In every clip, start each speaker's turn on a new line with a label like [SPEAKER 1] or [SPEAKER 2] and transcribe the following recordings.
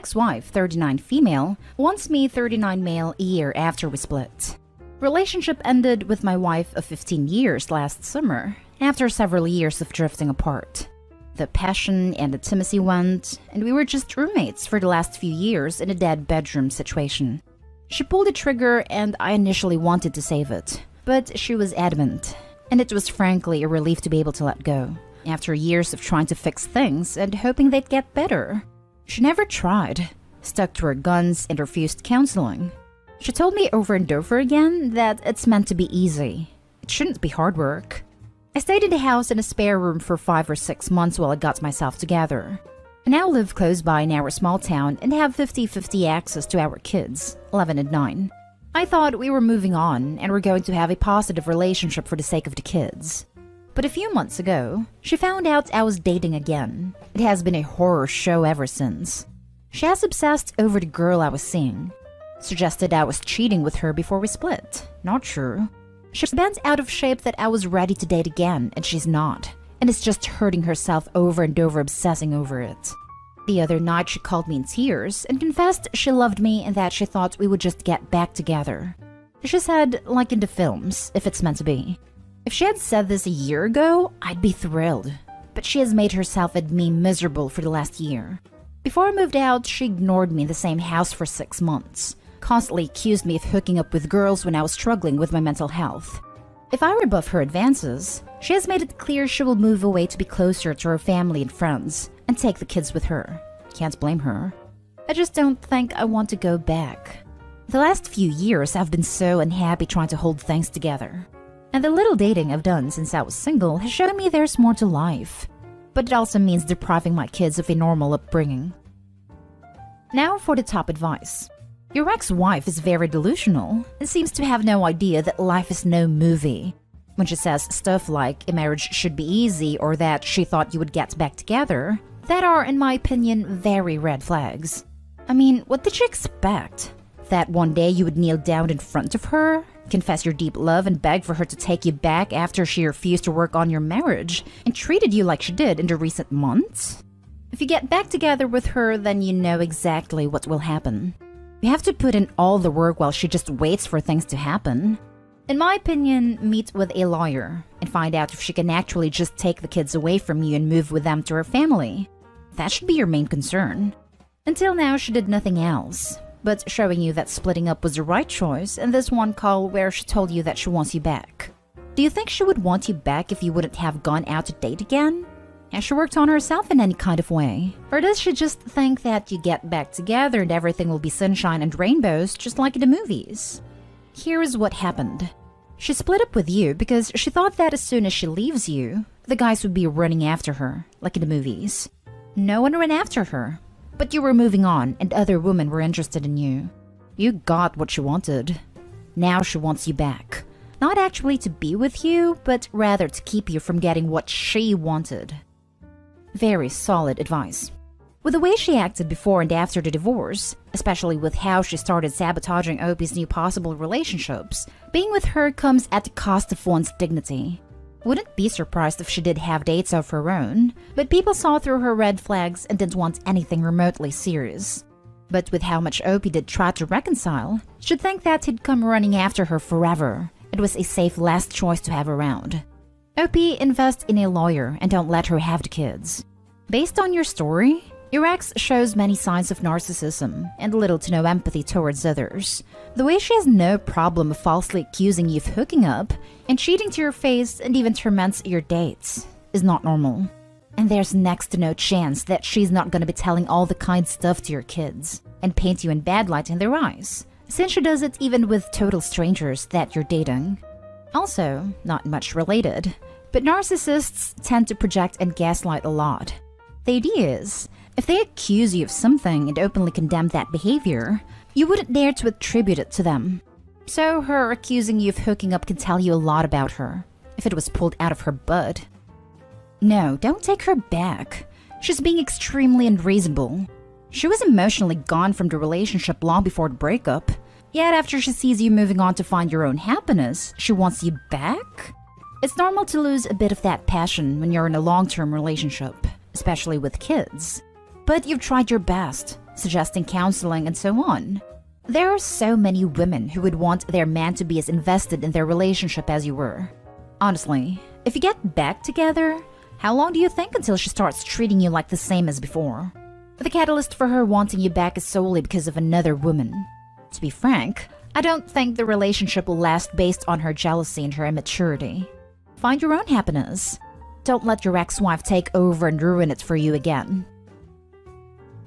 [SPEAKER 1] ex-wife, 39 female, wants me 39 male a year after we split. Relationship ended with my wife of 15 years last summer, after several years of drifting apart. The passion and intimacy went, and we were just roommates for the last few years in a dead bedroom situation. She pulled the trigger and I initially wanted to save it, but she was adamant, and it was frankly a relief to be able to let go, after years of trying to fix things and hoping they'd get better. She never tried, stuck to her guns and refused counseling. She told me over and over again that it's meant to be easy. It shouldn't be hard work. I stayed in the house in a spare room for 5 or 6 months while I got myself together. I now live close by in our small town and have 50-50 access to our kids, 11 and 9. I thought we were moving on and were going to have a positive relationship for the sake of the kids. But a few months ago, she found out I was dating again. It has been a horror show ever since. She has obsessed over the girl I was seeing. Suggested I was cheating with her before we split. Not true. She's bent out of shape that I was ready to date again, and she's not. And is just hurting herself over and over, obsessing over it. The other night she called me in tears and confessed she loved me and that she thought we would just get back together. She said, like in the films, if it's meant to be. If she had said this a year ago, I'd be thrilled. But she has made herself and me miserable for the last year. Before I moved out, she ignored me in the same house for 6 months. Constantly accused me of hooking up with girls when I was struggling with my mental health. If I rebuff her advances, she has made it clear she will move away to be closer to her family and friends, and take the kids with her. Can't blame her. I just don't think I want to go back. The last few years I've been so unhappy trying to hold things together. And the little dating I've done since I was single has shown me there's more to life. But it also means depriving my kids of a normal upbringing. Now for the top advice. Your ex-wife is very delusional and seems to have no idea that life is no movie. When she says stuff like a marriage should be easy or that she thought you would get back together, that are, in my opinion, very red flags. I mean, what did you expect? That one day you would kneel down in front of her, confess your deep love and beg for her to take you back after she refused to work on your marriage and treated you like she did in the recent months? If you get back together with her, then you know exactly what will happen. You have to put in all the work while she just waits for things to happen. In my opinion, meet with a lawyer and find out if she can actually just take the kids away from you and move with them to her family. That should be your main concern. Until now, she did nothing else, but showing you that splitting up was the right choice in this one call where she told you that she wants you back. Do you think she would want you back if you wouldn't have gone out to date again? Has she worked on herself in any kind of way? Or does she just think that you get back together and everything will be sunshine and rainbows just like in the movies? Here's what happened. She split up with you because she thought that as soon as she leaves you, the guys would be running after her, like in the movies. No one ran after her, but you were moving on and other women were interested in you. You got what you wanted. Now she wants you back. Not actually to be with you, but rather to keep you from getting what she wanted. Very solid advice. With the way she acted before and after the divorce, especially with how she started sabotaging Opie's new possible relationships, being with her comes at the cost of one's dignity. Wouldn't be surprised if she did have dates of her own, but people saw through her red flags and didn't want anything remotely serious. But with how much Opie did try to reconcile, she'd think that he'd come running after her forever. It was a safe last choice to have around. Opie, invest in a lawyer and don't let her have the kids. Based on your story, your ex shows many signs of narcissism and little to no empathy towards others. The way she has no problem of falsely accusing you of hooking up and cheating to your face and even torments your dates is not normal. And there's next to no chance that she's not going to be telling all the kind stuff to your kids and paint you in bad light in their eyes, since she does it even with total strangers that you're dating. Also, not much related, but narcissists tend to project and gaslight a lot. The idea is, if they accuse you of something and openly condemn that behavior, you wouldn't dare to attribute it to them. So her accusing you of hooking up can tell you a lot about her, if it was pulled out of her butt. No, don't take her back. She's being extremely unreasonable. She was emotionally gone from the relationship long before the breakup. Yet after she sees you moving on to find your own happiness, she wants you back? It's normal to lose a bit of that passion when you're in a long-term relationship, especially with kids. But you've tried your best. suggesting counseling, and so on. There are so many women who would want their man to be as invested in their relationship as you were. Honestly, if you get back together, how long do you think until she starts treating you like the same as before? The catalyst for her wanting you back is solely because of another woman. To be frank, I don't think the relationship will last based on her jealousy and her immaturity. Find your own happiness. Don't let your ex-wife take over and ruin it for you again.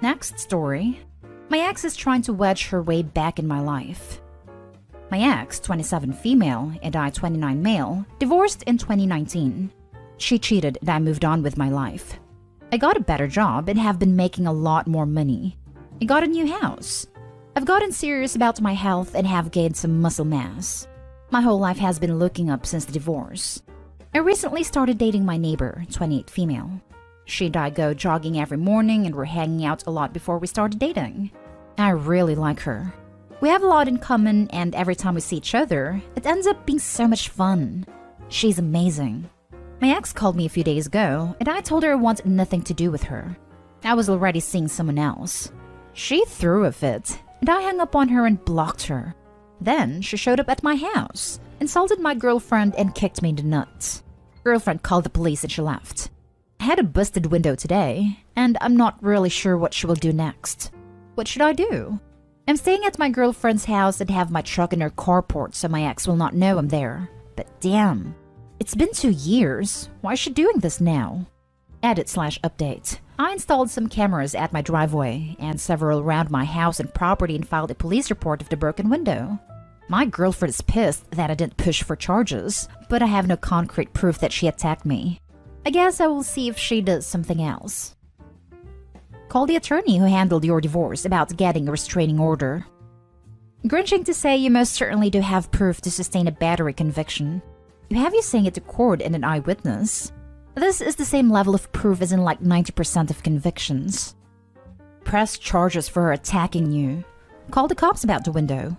[SPEAKER 1] Next story. My ex is trying to wedge her way back in my life. My ex, 27 female, and I, 29 male, divorced in 2019. She cheated and I moved on with my life. I got a better job and have been making a lot more money. I got a new house. I've gotten serious about my health and have gained some muscle mass. My whole life has been looking up since the divorce. I recently started dating my neighbor, 28 female. She and I go jogging every morning and we're hanging out a lot before we started dating. I really like her. We have a lot in common and every time we see each other, it ends up being so much fun. She's amazing. My ex called me a few days ago and I told her I want nothing to do with her. I was already seeing someone else. She threw a fit and I hung up on her and blocked her. Then she showed up at my house, insulted my girlfriend and kicked me in the nuts. Girlfriend called the police and she left. I had a busted window today and I'm not really sure what she will do next. What should I do? I'm staying at my girlfriend's house and have my truck in her carport so my ex will not know I'm there. But damn, it's been 2 years. Why is she doing this now? Edit/update. I installed some cameras at my driveway and several around my house and property and filed a police report of the broken window. My girlfriend is pissed that I didn't push for charges, but I have no concrete proof that she attacked me. I guess I will see if she does something else. Call the attorney who handled your divorce about getting a restraining order. Grinching to say you most certainly do have proof to sustain a battery conviction. You have you saying it to court and an eyewitness. This is the same level of proof as in like 90% of convictions. Press charges for her attacking you. Call the cops about the window.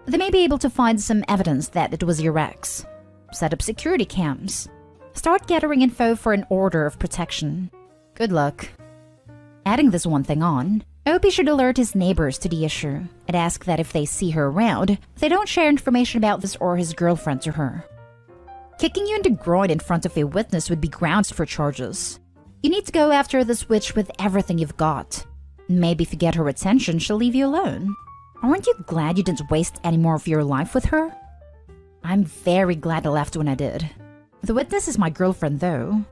[SPEAKER 1] They may be able to find some evidence that it was your ex. Set up security cams. Start gathering info for an order of protection. Good luck. Adding this one thing on, Opie should alert his neighbors to the issue and ask that if they see her around, they don't share information about this or his girlfriend to her. Kicking you in the groin in front of a witness would be grounds for charges. You need to go after this witch with everything you've got. Maybe if you get her attention, she'll leave you alone. Aren't you glad you didn't waste any more of your life with her? I'm very glad I left when I did. The witness is my girlfriend though.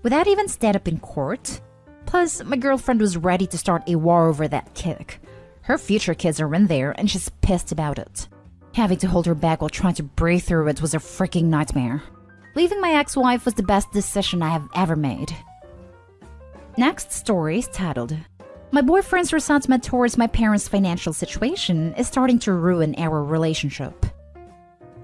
[SPEAKER 1] Would that even stand up in court? Plus, my girlfriend was ready to start a war over that kick. Her future kids are in there and she's pissed about it. Having to hold her back while trying to breathe through it was a freaking nightmare. Leaving my ex-wife was the best decision I have ever made. Next story is titled, My boyfriend's resentment towards my parents' financial situation is starting to ruin our relationship.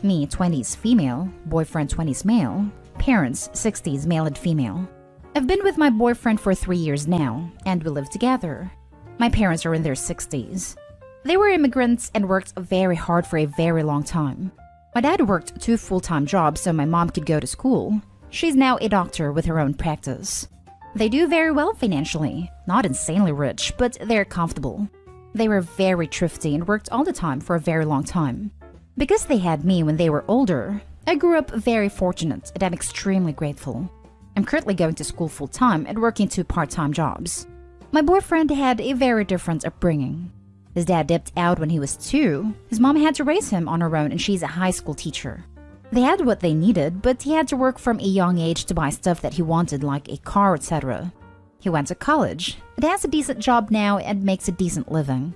[SPEAKER 1] Me, 20s female, boyfriend 20s male, parents 60s male and female. I've been with my boyfriend for 3 years now, and we live together. My parents are in their 60s. They were immigrants and worked very hard for a very long time. My dad worked 2 full-time jobs so my mom could go to school. She's now a doctor with her own practice. They do very well financially, not insanely rich, but they're comfortable. They were very thrifty and worked all the time for a very long time. Because they had me when they were older, I grew up very fortunate and I'm extremely grateful. I'm currently going to school full-time and working 2 part-time jobs. My boyfriend had a very different upbringing. His dad dipped out when he was 2. His mom had to raise him on her own and she's a high school teacher. They had what they needed, but he had to work from a young age to buy stuff that he wanted like a car, etc. He went to college, but has a decent job now and makes a decent living.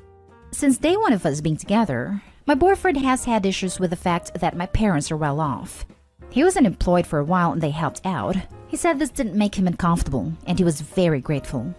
[SPEAKER 1] Since day one of us being together, my boyfriend has had issues with the fact that my parents are well off. He was unemployed for a while and they helped out. He said this didn't make him uncomfortable and he was very grateful.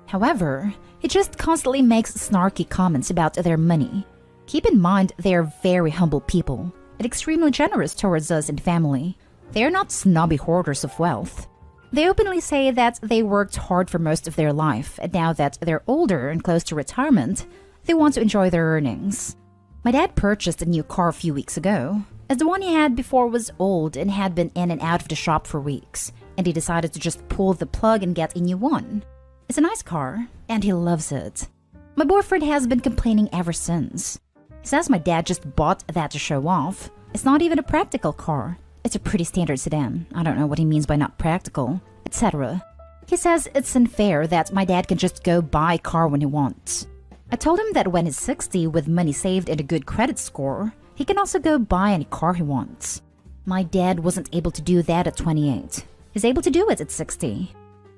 [SPEAKER 1] However, he just constantly makes snarky comments about their money. Keep in mind they are very humble people and extremely generous towards us and family. They are not snobby hoarders of wealth. They openly say that they worked hard for most of their life and now that they're older and close to retirement, they want to enjoy their earnings. My dad purchased a new car a few weeks ago, as the one he had before was old and had been in and out of the shop for weeks, and he decided to just pull the plug and get a new one. It's a nice car, and he loves it. My boyfriend has been complaining ever since. He says my dad just bought that to show off. It's not even a practical car. It's a pretty standard sedan. I don't know what he means by not practical, etc. He says it's unfair that my dad can just go buy a car when he wants. I told him that when he's 60 with money saved and a good credit score, he can also go buy any car he wants. My dad wasn't able to do that at 28. He's able to do it at 60.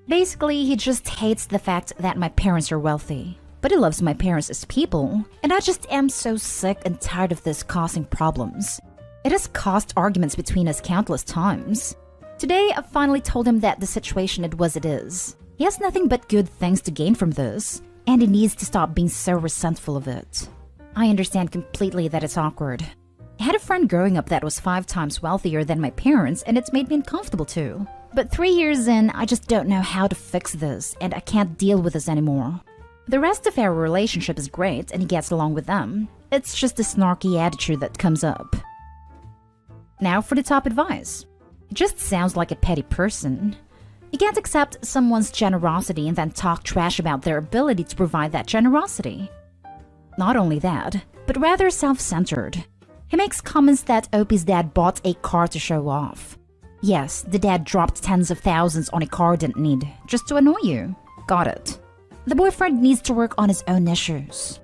[SPEAKER 1] Basically, he just hates the fact that my parents are wealthy. But he loves my parents as people, and I just am so sick and tired of this causing problems. It has caused arguments between us countless times. Today, I finally told him that the situation is it is. He has nothing but good things to gain from this, and he needs to stop being so resentful of it. I understand completely that it's awkward. I had a friend growing up that was 5 times wealthier than my parents, and it's made me uncomfortable too. But 3 years in, I just don't know how to fix this, and I can't deal with this anymore. The rest of our relationship is great, and he gets along with them. It's just the snarky attitude that comes up. Now for the top advice. It just sounds like a petty person. You can't accept someone's generosity and then talk trash about their ability to provide that generosity. Not only that, but rather self-centered. He makes comments that Opie's dad bought a car to show off. Yes, the dad dropped tens of thousands on a car he didn't need, just to annoy you. Got it. The boyfriend needs to work on his own issues.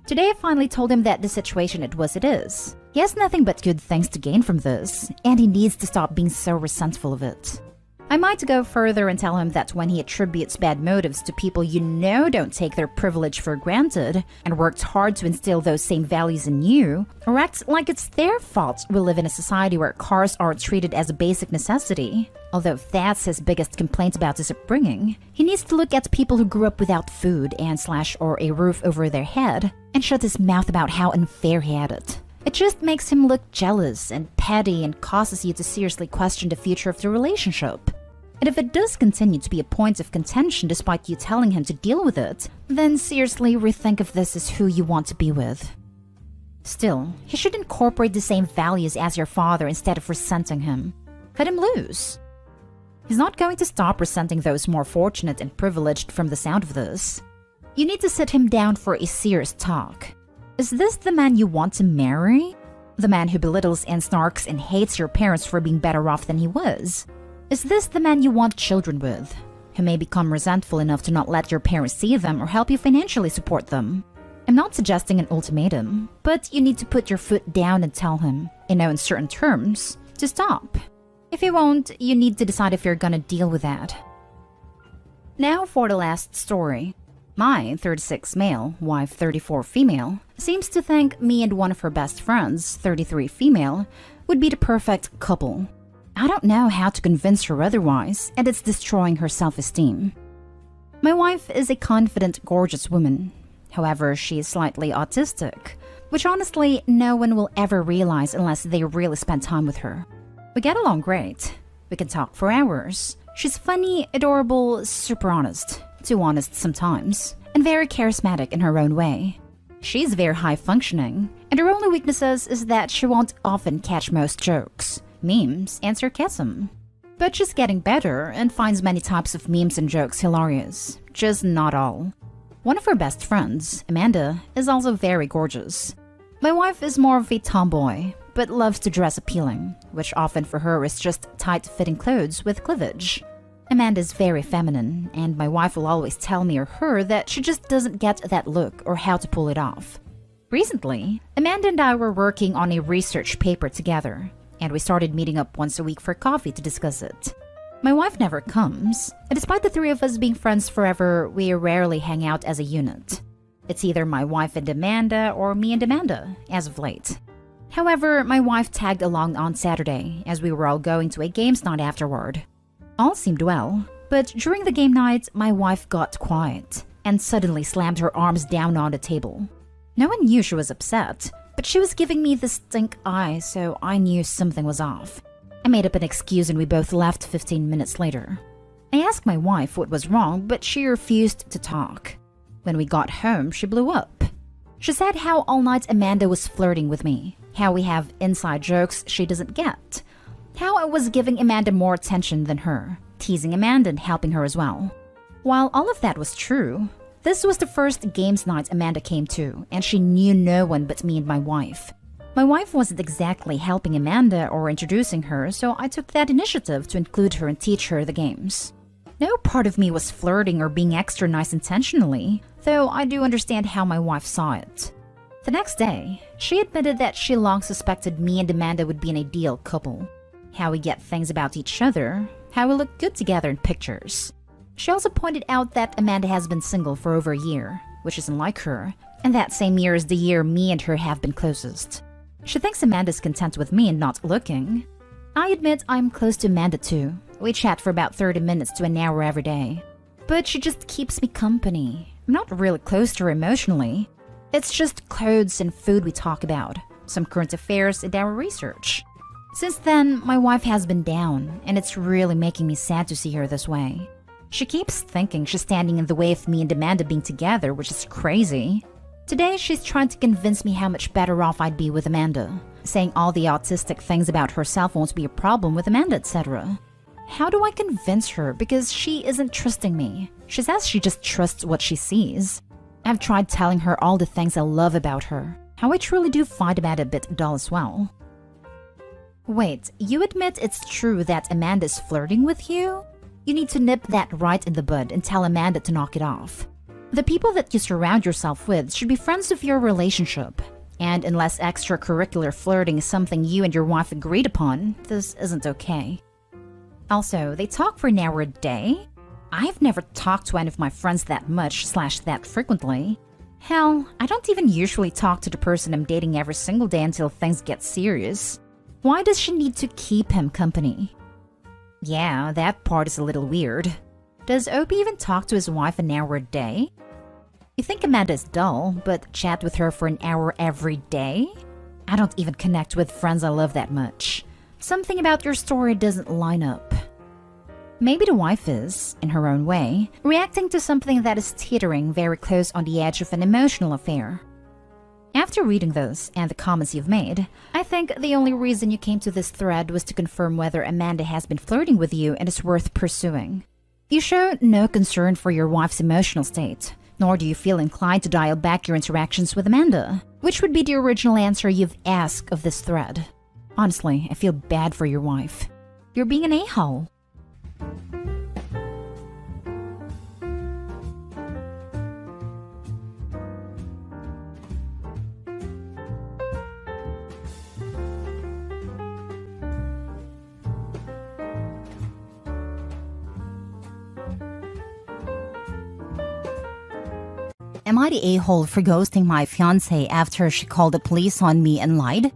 [SPEAKER 1] Today I finally told him that the situation it is. He has nothing but good things to gain from this, and he needs to stop being so resentful of it. I might go further and tell him that when he attributes bad motives to people you know don't take their privilege for granted and worked hard to instill those same values in you, or acts like it's their fault we live in a society where cars aren't treated as a basic necessity, although that's his biggest complaint about his upbringing, he needs to look at people who grew up without food or a roof over their head and shut his mouth about how unfair he had it. It just makes him look jealous and petty and causes you to seriously question the future of the relationship. And if it does continue to be a point of contention despite you telling him to deal with it, then seriously rethink if this is who you want to be with. Still, he should incorporate the same values as your father instead of resenting him. Cut him loose. He's not going to stop resenting those more fortunate and privileged from the sound of this. You need to sit him down for a serious talk. Is this the man you want to marry? The man who belittles and snarks and hates your parents for being better off than he was? Is this the man you want children with, who may become resentful enough to not let your parents see them or help you financially support them? I'm not suggesting an ultimatum, but you need to put your foot down and tell him, in no uncertain terms, to stop. If he won't, you need to decide if you're gonna deal with that. Now for the last story. My 36 male, wife 34 female, seems to think me and one of her best friends, 33 female, would be the perfect couple. I don't know how to convince her otherwise, and it's destroying her self-esteem. My wife is a confident, gorgeous woman. However, she is slightly autistic, which honestly no one will ever realize unless they really spend time with her. We get along great. We can talk for hours. She's funny, adorable, super honest. Too honest sometimes, and very charismatic in her own way. She's very high-functioning, and her only weaknesses is that she won't often catch most jokes, memes, and sarcasm. But she's getting better and finds many types of memes and jokes hilarious, just not all. One of her best friends, Amanda, is also very gorgeous. My wife is more of a tomboy, but loves to dress appealing, which often for her is just tight-fitting clothes with cleavage. Amanda's very feminine, and my wife will always tell me or her that she just doesn't get that look or how to pull it off. Recently, Amanda and I were working on a research paper together, and we started meeting up once a week for coffee to discuss it. My wife never comes, and despite the three of us being friends forever, we rarely hang out as a unit. It's either my wife and Amanda or me and Amanda, as of late. However, my wife tagged along on Saturday, as we were all going to a games night afterward. All seemed well, but during the game night, my wife got quiet and suddenly slammed her arms down on the table. No one knew she was upset, but she was giving me the stink eye, so I knew something was off. I made up an excuse and we both left 15 minutes later. I asked my wife what was wrong, but she refused to talk. When we got home, she blew up. She said how all night Amanda was flirting with me, how we have inside jokes she doesn't get, how I was giving Amanda more attention than her, teasing Amanda and helping her as well. While all of that was true, This was the first games night Amanda came to, and she knew no one but me and my wife. My wife wasn't exactly helping Amanda or introducing her, so I took that initiative to include her and teach her the games. No part of me was flirting or being extra nice intentionally, though I do understand how my wife saw it. The next day, she admitted that she long suspected me and Amanda would be an ideal couple. How we get things about each other, how we look good together in pictures. She also pointed out that Amanda has been single for over a year, which isn't like her, and that same year is the year me and her have been closest. She thinks Amanda's content with me and not looking. I admit I'm close to Amanda too. We chat for about 30 minutes to an hour every day. But she just keeps me company. I'm not really close to her emotionally. It's just clothes and food we talk about, some current affairs and our research. Since then, my wife has been down, and it's really making me sad to see her this way. She keeps thinking she's standing in the way of me and Amanda being together, which is crazy. Today, she's trying to convince me how much better off I'd be with Amanda, saying all the autistic things about herself won't be a problem with Amanda, etc. How do I convince her? Because she isn't trusting me. She says she just trusts what she sees. I've tried telling her all the things I love about her, how I truly do find Amanda a bit dull as well. Wait, you admit it's true that Amanda's flirting with you? You need to nip that right in the bud and tell Amanda to knock it off. The people that you surround yourself with should be friends of your relationship. And unless extracurricular flirting is something you and your wife agreed upon, this isn't okay. Also, they talk for an hour a day? I've never talked to any of my friends that much/that frequently. Hell, I don't even usually talk to the person I'm dating every single day until things get serious. Why does she need to keep him company? Yeah, that part is a little weird. Does Opie even talk to his wife an hour a day? You think Amanda's dull, but chat with her for an hour every day? I don't even connect with friends I love that much. Something about your story doesn't line up. Maybe the wife is, in her own way, reacting to something that is teetering very close on the edge of an emotional affair. After reading this and the comments you've made, I think the only reason you came to this thread was to confirm whether Amanda has been flirting with you and is worth pursuing. You show no concern for your wife's emotional state, nor do you feel inclined to dial back your interactions with Amanda, which would be the original answer you've asked of this thread. Honestly, I feel bad for your wife. You're being an a-hole. Am I the a-hole for ghosting my fiancé after she called the police on me and lied?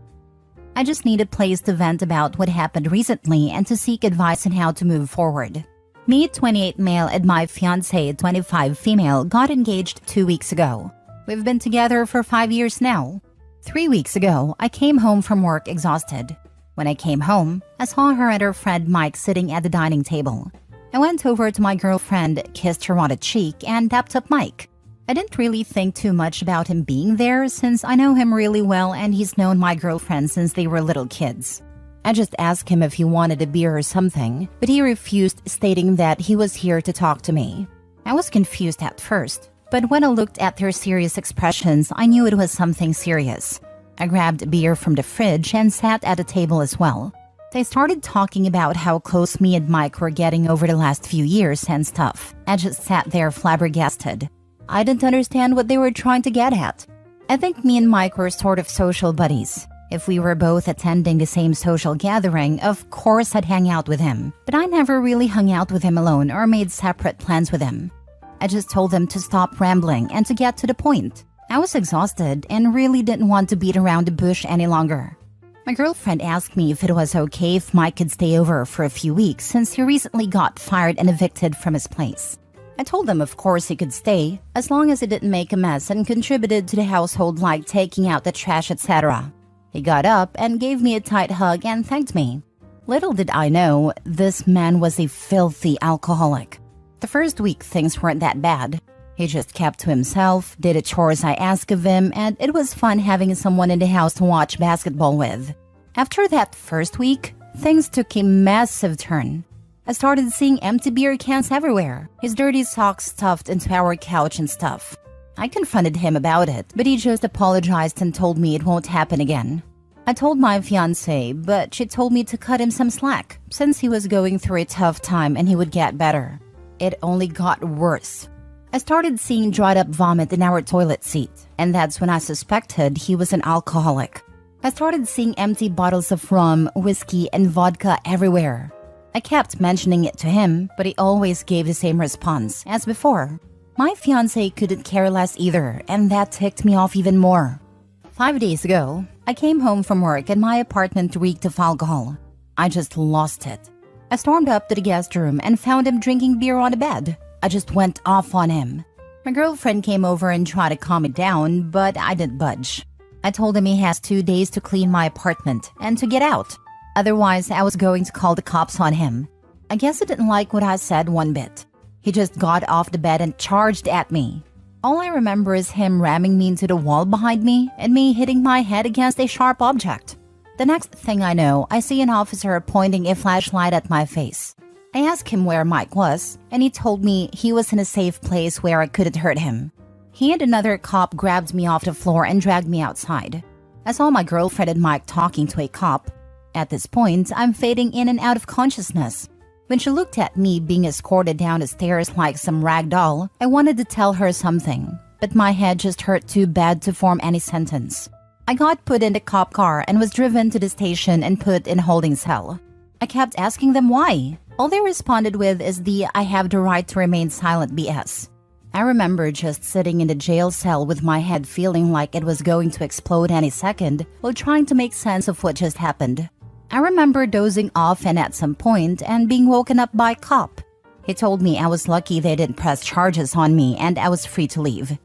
[SPEAKER 1] I just need a place to vent about what happened recently and to seek advice on how to move forward. Me, 28 male, and my fiancé, 25 female, got engaged 2 weeks ago. We've been together for 5 years now. 3 weeks ago, I came home from work exhausted. When I came home, I saw her and her friend Mike sitting at the dining table. I went over to my girlfriend, kissed her on the cheek, and dapped up Mike. I didn't really think too much about him being there since I know him really well and he's known my girlfriend since they were little kids. I just asked him if he wanted a beer or something, but he refused, stating that he was here to talk to me. I was confused at first, but when I looked at their serious expressions, I knew it was something serious. I grabbed beer from the fridge and sat at a table as well. They started talking about how close me and Mike were getting over the last few years and stuff. I just sat there flabbergasted. I didn't understand what they were trying to get at. I think me and Mike were sort of social buddies. If we were both attending the same social gathering, of course I'd hang out with him. But I never really hung out with him alone or made separate plans with him. I just told him to stop rambling and to get to the point. I was exhausted and really didn't want to beat around the bush any longer. My girlfriend asked me if it was okay if Mike could stay over for a few weeks since he recently got fired and evicted from his place. I told him of course he could stay, as long as he didn't make a mess and contributed to the household like taking out the trash, etc. He got up and gave me a tight hug and thanked me. Little did I know, this man was a filthy alcoholic. The first week things weren't that bad. He just kept to himself, did the chores I asked of him, and it was fun having someone in the house to watch basketball with. After that first week, things took a massive turn. I started seeing empty beer cans everywhere, his dirty socks stuffed into our couch and stuff. I confronted him about it, but he just apologized and told me it won't happen again. I told my fiancée, but she told me to cut him some slack, since he was going through a tough time and he would get better. It only got worse. I started seeing dried up vomit in our toilet seat, and that's when I suspected he was an alcoholic. I started seeing empty bottles of rum, whiskey, and vodka everywhere. I kept mentioning it to him, but he always gave the same response as before. My fiancé couldn't care less either, and that ticked me off even more. 5 days ago, I came home from work and my apartment reeked of alcohol. I just lost it. I stormed up to the guest room and found him drinking beer on the bed. I just went off on him. My girlfriend came over and tried to calm it down, but I didn't budge. I told him he has 2 days to clean my apartment and to get out. Otherwise, I was going to call the cops on him. I guess he didn't like what I said one bit. He just got off the bed and charged at me. All I remember is him ramming me into the wall behind me and me hitting my head against a sharp object. The next thing I know, I see an officer pointing a flashlight at my face. I asked him where Mike was, and he told me he was in a safe place where I couldn't hurt him. He and another cop grabbed me off the floor and dragged me outside. I saw my girlfriend and Mike talking to a cop. At this point, I'm fading in and out of consciousness. When she looked at me being escorted down the stairs like some rag doll, I wanted to tell her something, but my head just hurt too bad to form any sentence. I got put in the cop car and was driven to the station and put in holding cell. I kept asking them why. All they responded with is the "I have the right to remain silent" BS. I remember just sitting in the jail cell with my head feeling like it was going to explode any second while trying to make sense of what just happened. I remember dozing off and at some point and being woken up by a cop. He told me I was lucky they didn't press charges on me and I was free to leave.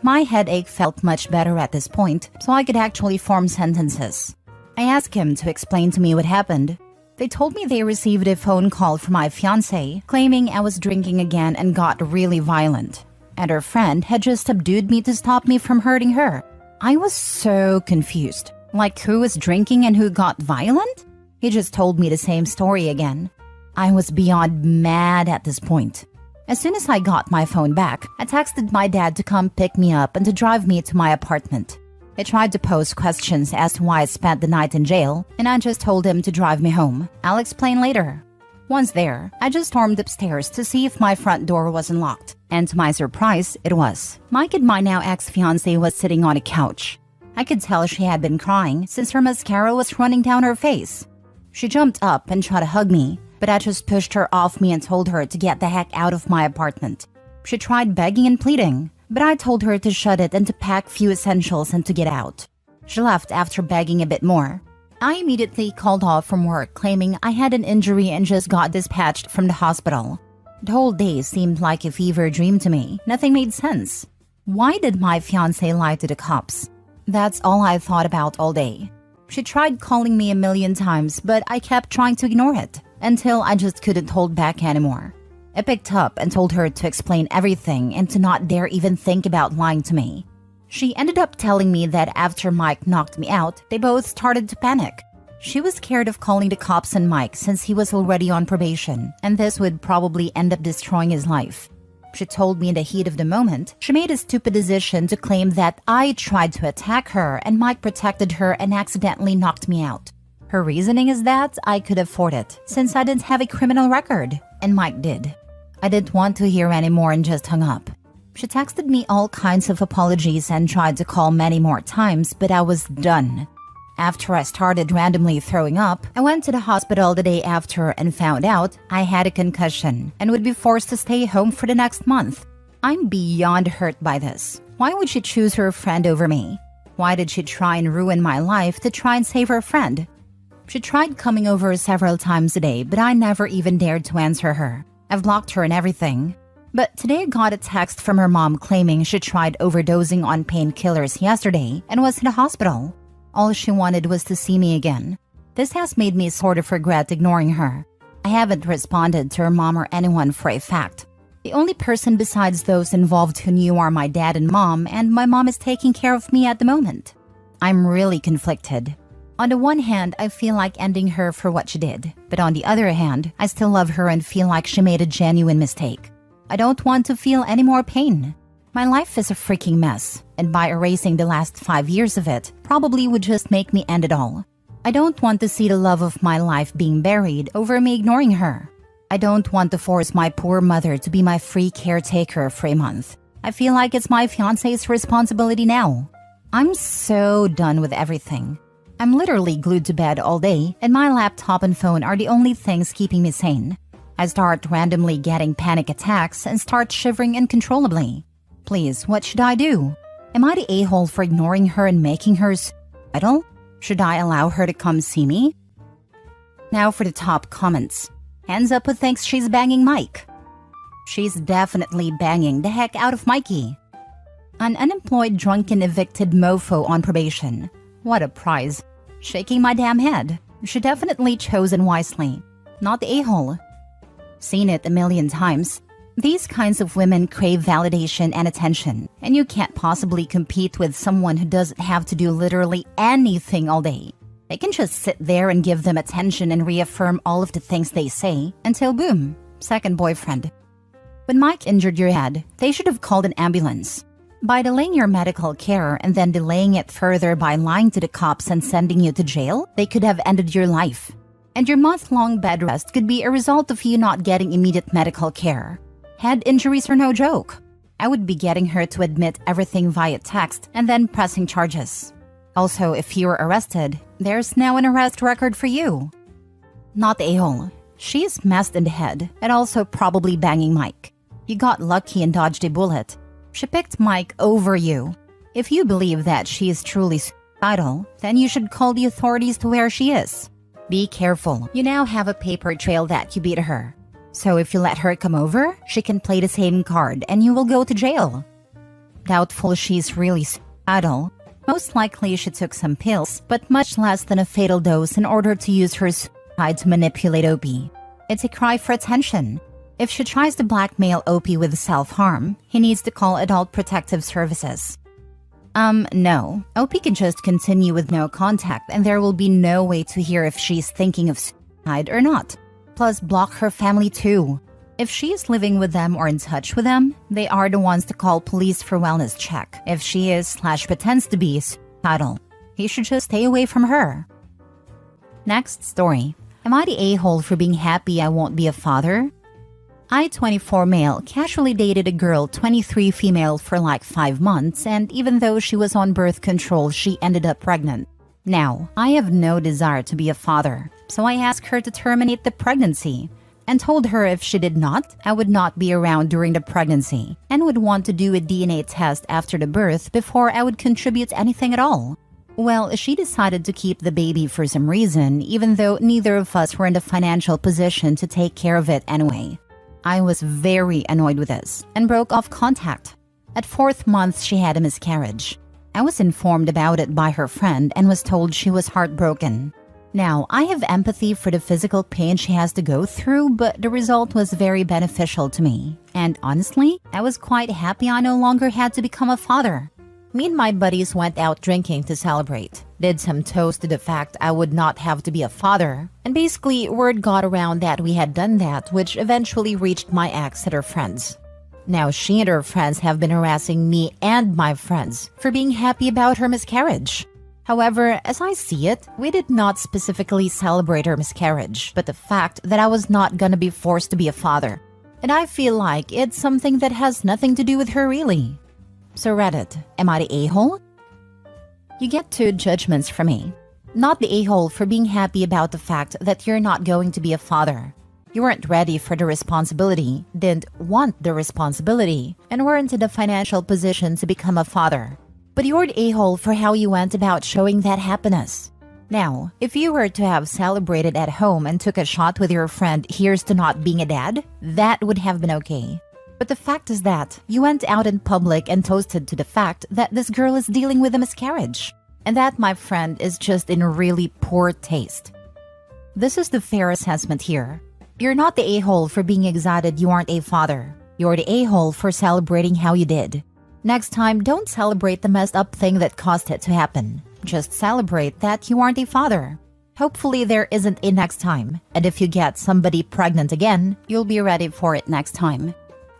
[SPEAKER 1] My headache felt much better at this point, so I could actually form sentences. I asked him to explain to me what happened. They told me they received a phone call from my fiancée claiming I was drinking again and got really violent. And her friend had just subdued me to stop me from hurting her. I was so confused. Like, who was drinking and who got violent? He just told me the same story again. I was beyond mad at this point. As soon as I got my phone back, I texted my dad to come pick me up and to drive me to my apartment. He tried to pose questions as to why I spent the night in jail, and I just told him to drive me home. I'll explain later. Once there, I just stormed upstairs to see if my front door wasn't locked, and to my surprise, it was. Mike and my now ex-fiancée was sitting on a couch. I could tell she had been crying since her mascara was running down her face. She jumped up and tried to hug me, but I just pushed her off me and told her to get the heck out of my apartment. She tried begging and pleading, but I told her to shut it and to pack few essentials and to get out. She left after begging a bit more. I immediately called off from work claiming I had an injury and just got dispatched from the hospital. The whole day seemed like a fever dream to me. Nothing made sense. Why did my fiancé lie to the cops? That's all I thought about all day. She tried calling me a million times, but I kept trying to ignore it until I just couldn't hold back anymore. I picked up and told her to explain everything and to not dare even think about lying to me. She ended up telling me that after Mike knocked me out, they both started to panic. She was scared of calling the cops on Mike since he was already on probation, and this would probably end up destroying his life. She told me in the heat of the moment, she made a stupid decision to claim that I tried to attack her and Mike protected her and accidentally knocked me out. Her reasoning is that I could afford it, since I didn't have a criminal record, and Mike did. I didn't want to hear anymore and just hung up. She texted me all kinds of apologies and tried to call many more times, but I was done. After I started randomly throwing up, I went to the hospital the day after and found out I had a concussion and would be forced to stay home for the next month. I'm beyond hurt by this. Why would she choose her friend over me? Why did she try and ruin my life to try and save her friend? She tried coming over several times a day, but I never even dared to answer her. I've blocked her and everything. But today I got a text from her mom claiming she tried overdosing on painkillers yesterday and was in the hospital. All she wanted was to see me again. This has made me sort of regret ignoring her. I haven't responded to her mom or anyone for a fact. The only person besides those involved who knew are my dad and my mom is taking care of me at the moment. I'm really conflicted. On the one hand, I feel like ending her for what she did. But on the other hand, I still love her and feel like she made a genuine mistake. I don't want to feel any more pain. My life is a freaking mess, and by erasing the last 5 years of it, probably would just make me end it all. I don't want to see the love of my life being buried over me ignoring her. I don't want to force my poor mother to be my free caretaker for a month. I feel like it's my fiancé's responsibility now. I'm so done with everything. I'm literally glued to bed all day, and my laptop and phone are the only things keeping me sane. I start randomly getting panic attacks and start shivering uncontrollably. Please, what should I do? Am I the a-hole for ignoring her and making her idle? Should I allow her to come see me? Now for the top comments. Hands up who thinks she's banging Mike. She's definitely banging the heck out of Mikey. An unemployed, drunken, evicted mofo on probation. What a prize. Shaking my damn head. She definitely chosen wisely. Not the a-hole. Seen it a million times. These kinds of women crave validation and attention, and you can't possibly compete with someone who doesn't have to do literally anything all day. They can just sit there and give them attention and reaffirm all of the things they say until boom, second boyfriend. When Mike injured your head, they should have called an ambulance. By delaying your medical care and then delaying it further by lying to the cops and sending you to jail, they could have ended your life. And your month-long bed rest could be a result of you not getting immediate medical care. Head injuries are no joke. I would be getting her to admit everything via text and then pressing charges. Also, if you were arrested, there's now an arrest record for you. Not the a-hole. She's messed in the head and also probably banging Mike. You got lucky and dodged a bullet. She picked Mike over you. If you believe that she is truly suicidal, then you should call the authorities to where she is. Be careful. You now have a paper trail that you beat her. So if you let her come over, she can play the same card and you will go to jail. Doubtful she's really suicidal. Most likely she took some pills, but much less than a fatal dose in order to use her suicide to manipulate OP. It's a cry for attention. If she tries to blackmail OP with self-harm, he needs to call Adult Protective Services. No. OP can just continue with no contact and there will be no way to hear if she's thinking of suicide or not. Plus, block her family too. If she is living with them or in touch with them, they are the ones to call police for wellness check. If she is/pretends to be suicidal, he should just stay away from her. Next story. Am I the a-hole for being happy I won't be a father? I, 24 male, casually dated a girl, 23 female for like 5 months, and even though she was on birth control, she ended up pregnant. Now, I have no desire to be a father, so I asked her to terminate the pregnancy and told her if she did not, I would not be around during the pregnancy and would want to do a DNA test after the birth before I would contribute anything at all. Well, she decided to keep the baby for some reason, even though neither of us were in the financial position to take care of it anyway. I was very annoyed with this and broke off contact. At 4th month, she had a miscarriage. I was informed about it by her friend and was told she was heartbroken. Now, I have empathy for the physical pain she has to go through, but the result was very beneficial to me. And honestly, I was quite happy I no longer had to become a father. Me and my buddies went out drinking to celebrate, did some toast to the fact I would not have to be a father, and basically word got around that we had done that, which eventually reached my ex and her friends. Now she and her friends have been harassing me and my friends for being happy about her miscarriage. However, as I see it, we did not specifically celebrate her miscarriage, but the fact that I was not gonna be forced to be a father. And I feel like it's something that has nothing to do with her really. So Reddit, am I the a-hole? You get 2 judgments from me. Not the a-hole for being happy about the fact that you're not going to be a father. You weren't ready for the responsibility, didn't want the responsibility, and weren't in the financial position to become a father. But you're the a-hole for how you went about showing that happiness. Now, if you were to have celebrated at home and took a shot with your friend, here's to not being a dad, that would have been okay. But the fact is that you went out in public and toasted to the fact that this girl is dealing with a miscarriage. And that, my friend, is just in really poor taste. This is the fair assessment here. You're not the a-hole for being excited you aren't a father. You're the a-hole for celebrating how you did. Next time, don't celebrate the messed up thing that caused it to happen. Just celebrate that you aren't a father. Hopefully there isn't a next time, and if you get somebody pregnant again, you'll be ready for it next time.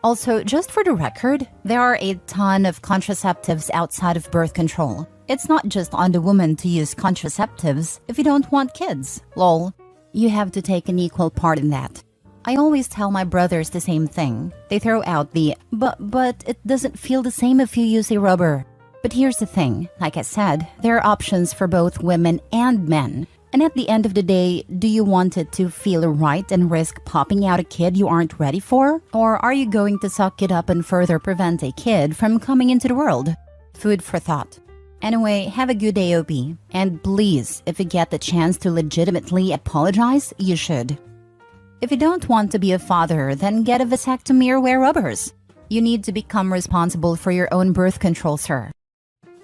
[SPEAKER 1] Also, just for the record, there are a ton of contraceptives outside of birth control. It's not just on the woman to use contraceptives if you don't want kids. Lol. You have to take an equal part in that. I always tell my brothers the same thing. They throw out the, but it doesn't feel the same if you use a rubber. But here's the thing, like I said, there are options for both women and men. And at the end of the day, do you want it to feel right and risk popping out a kid you aren't ready for? Or are you going to suck it up and further prevent a kid from coming into the world? Food for thought. Anyway, have a good day, OP. And please, if you get the chance to legitimately apologize, you should. If you don't want to be a father, then get a vasectomy or wear rubbers. You need to become responsible for your own birth control, sir.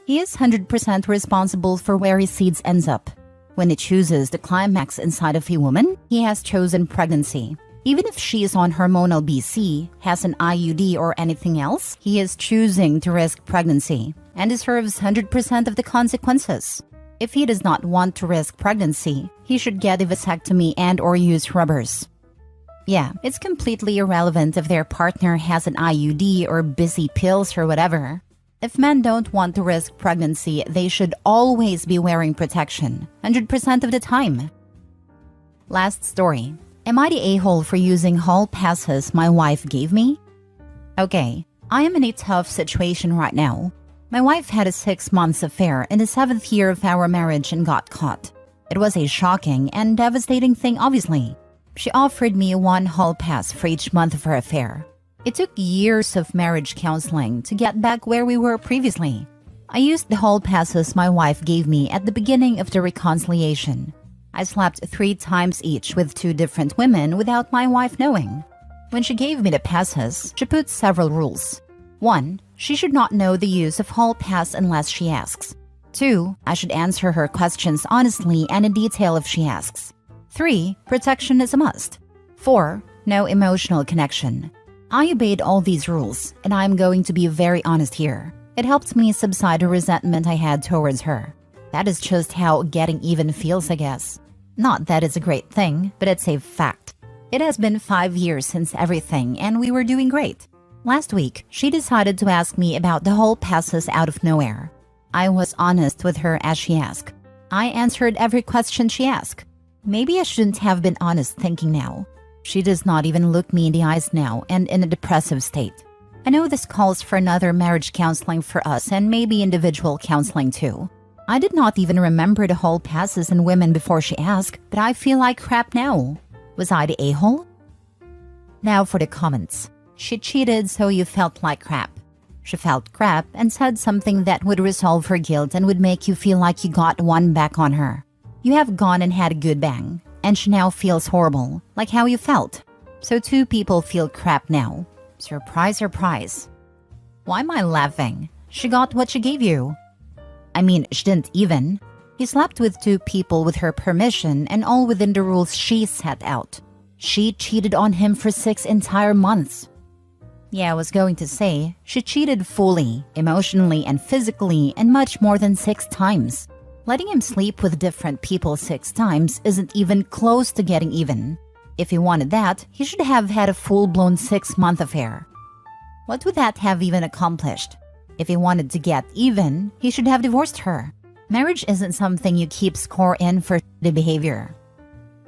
[SPEAKER 1] He is 100% responsible for where his seeds ends up. When he chooses the climax inside of a woman, he has chosen pregnancy. Even if she is on hormonal BC, has an IUD or anything else, he is choosing to risk pregnancy and deserves 100% of the consequences. If he does not want to risk pregnancy, he should get a vasectomy and/or use rubbers. Yeah, it's completely irrelevant if their partner has an IUD or busy pills or whatever. If men don't want to risk pregnancy, they should always be wearing protection, 100% of the time. Last story. Am I the a-hole for using hall passes my wife gave me? Okay, I am in a tough situation right now. My wife had a 6-month affair in the 7th year of our marriage and got caught. It was a shocking and devastating thing, obviously. She offered me 1 hall pass for each month of her affair. It took years of marriage counseling to get back where we were previously. I used the hall passes my wife gave me at the beginning of the reconciliation. I slept 3 times each with 2 different women without my wife knowing. When she gave me the passes, she put several rules. 1. She should not know the use of hall pass unless she asks. 2. I should answer her questions honestly and in detail if she asks. 3. Protection is a must. 4. No emotional connection. I obeyed all these rules, and I'm going to be very honest here. It helped me subside the resentment I had towards her. That is just how getting even feels, I guess. Not that it's a great thing, but it's a fact. It has been 5 years since everything, and we were doing great. Last week, she decided to ask me about the hall passes out of nowhere. I was honest with her as she asked. I answered every question she asked. Maybe I shouldn't have been honest thinking now. She does not even look me in the eyes now and in a depressive state. I know this calls for another marriage counseling for us and maybe individual counseling too. I did not even remember the hall passes and women before she asked, but I feel like crap now. Was I the a-hole? Now for the comments. She cheated so you felt like crap. She felt crap and said something that would resolve her guilt and would make you feel like you got one back on her. You have gone and had a good bang. And she now feels horrible, like how you felt. So 2 people feel crap now. Surprise, surprise. Why am I laughing? She got what she gave you. I mean, she didn't even. He slept with 2 people with her permission and all within the rules she set out. She cheated on him for 6 entire months. Yeah, I was going to say, she cheated fully, emotionally and physically, and much more than 6 times. Letting him sleep with different people 6 times isn't even close to getting even. If he wanted that, he should have had a full-blown 6-month affair. What would that have even accomplished? If he wanted to get even, he should have divorced her. Marriage isn't something you keep score in for the behavior.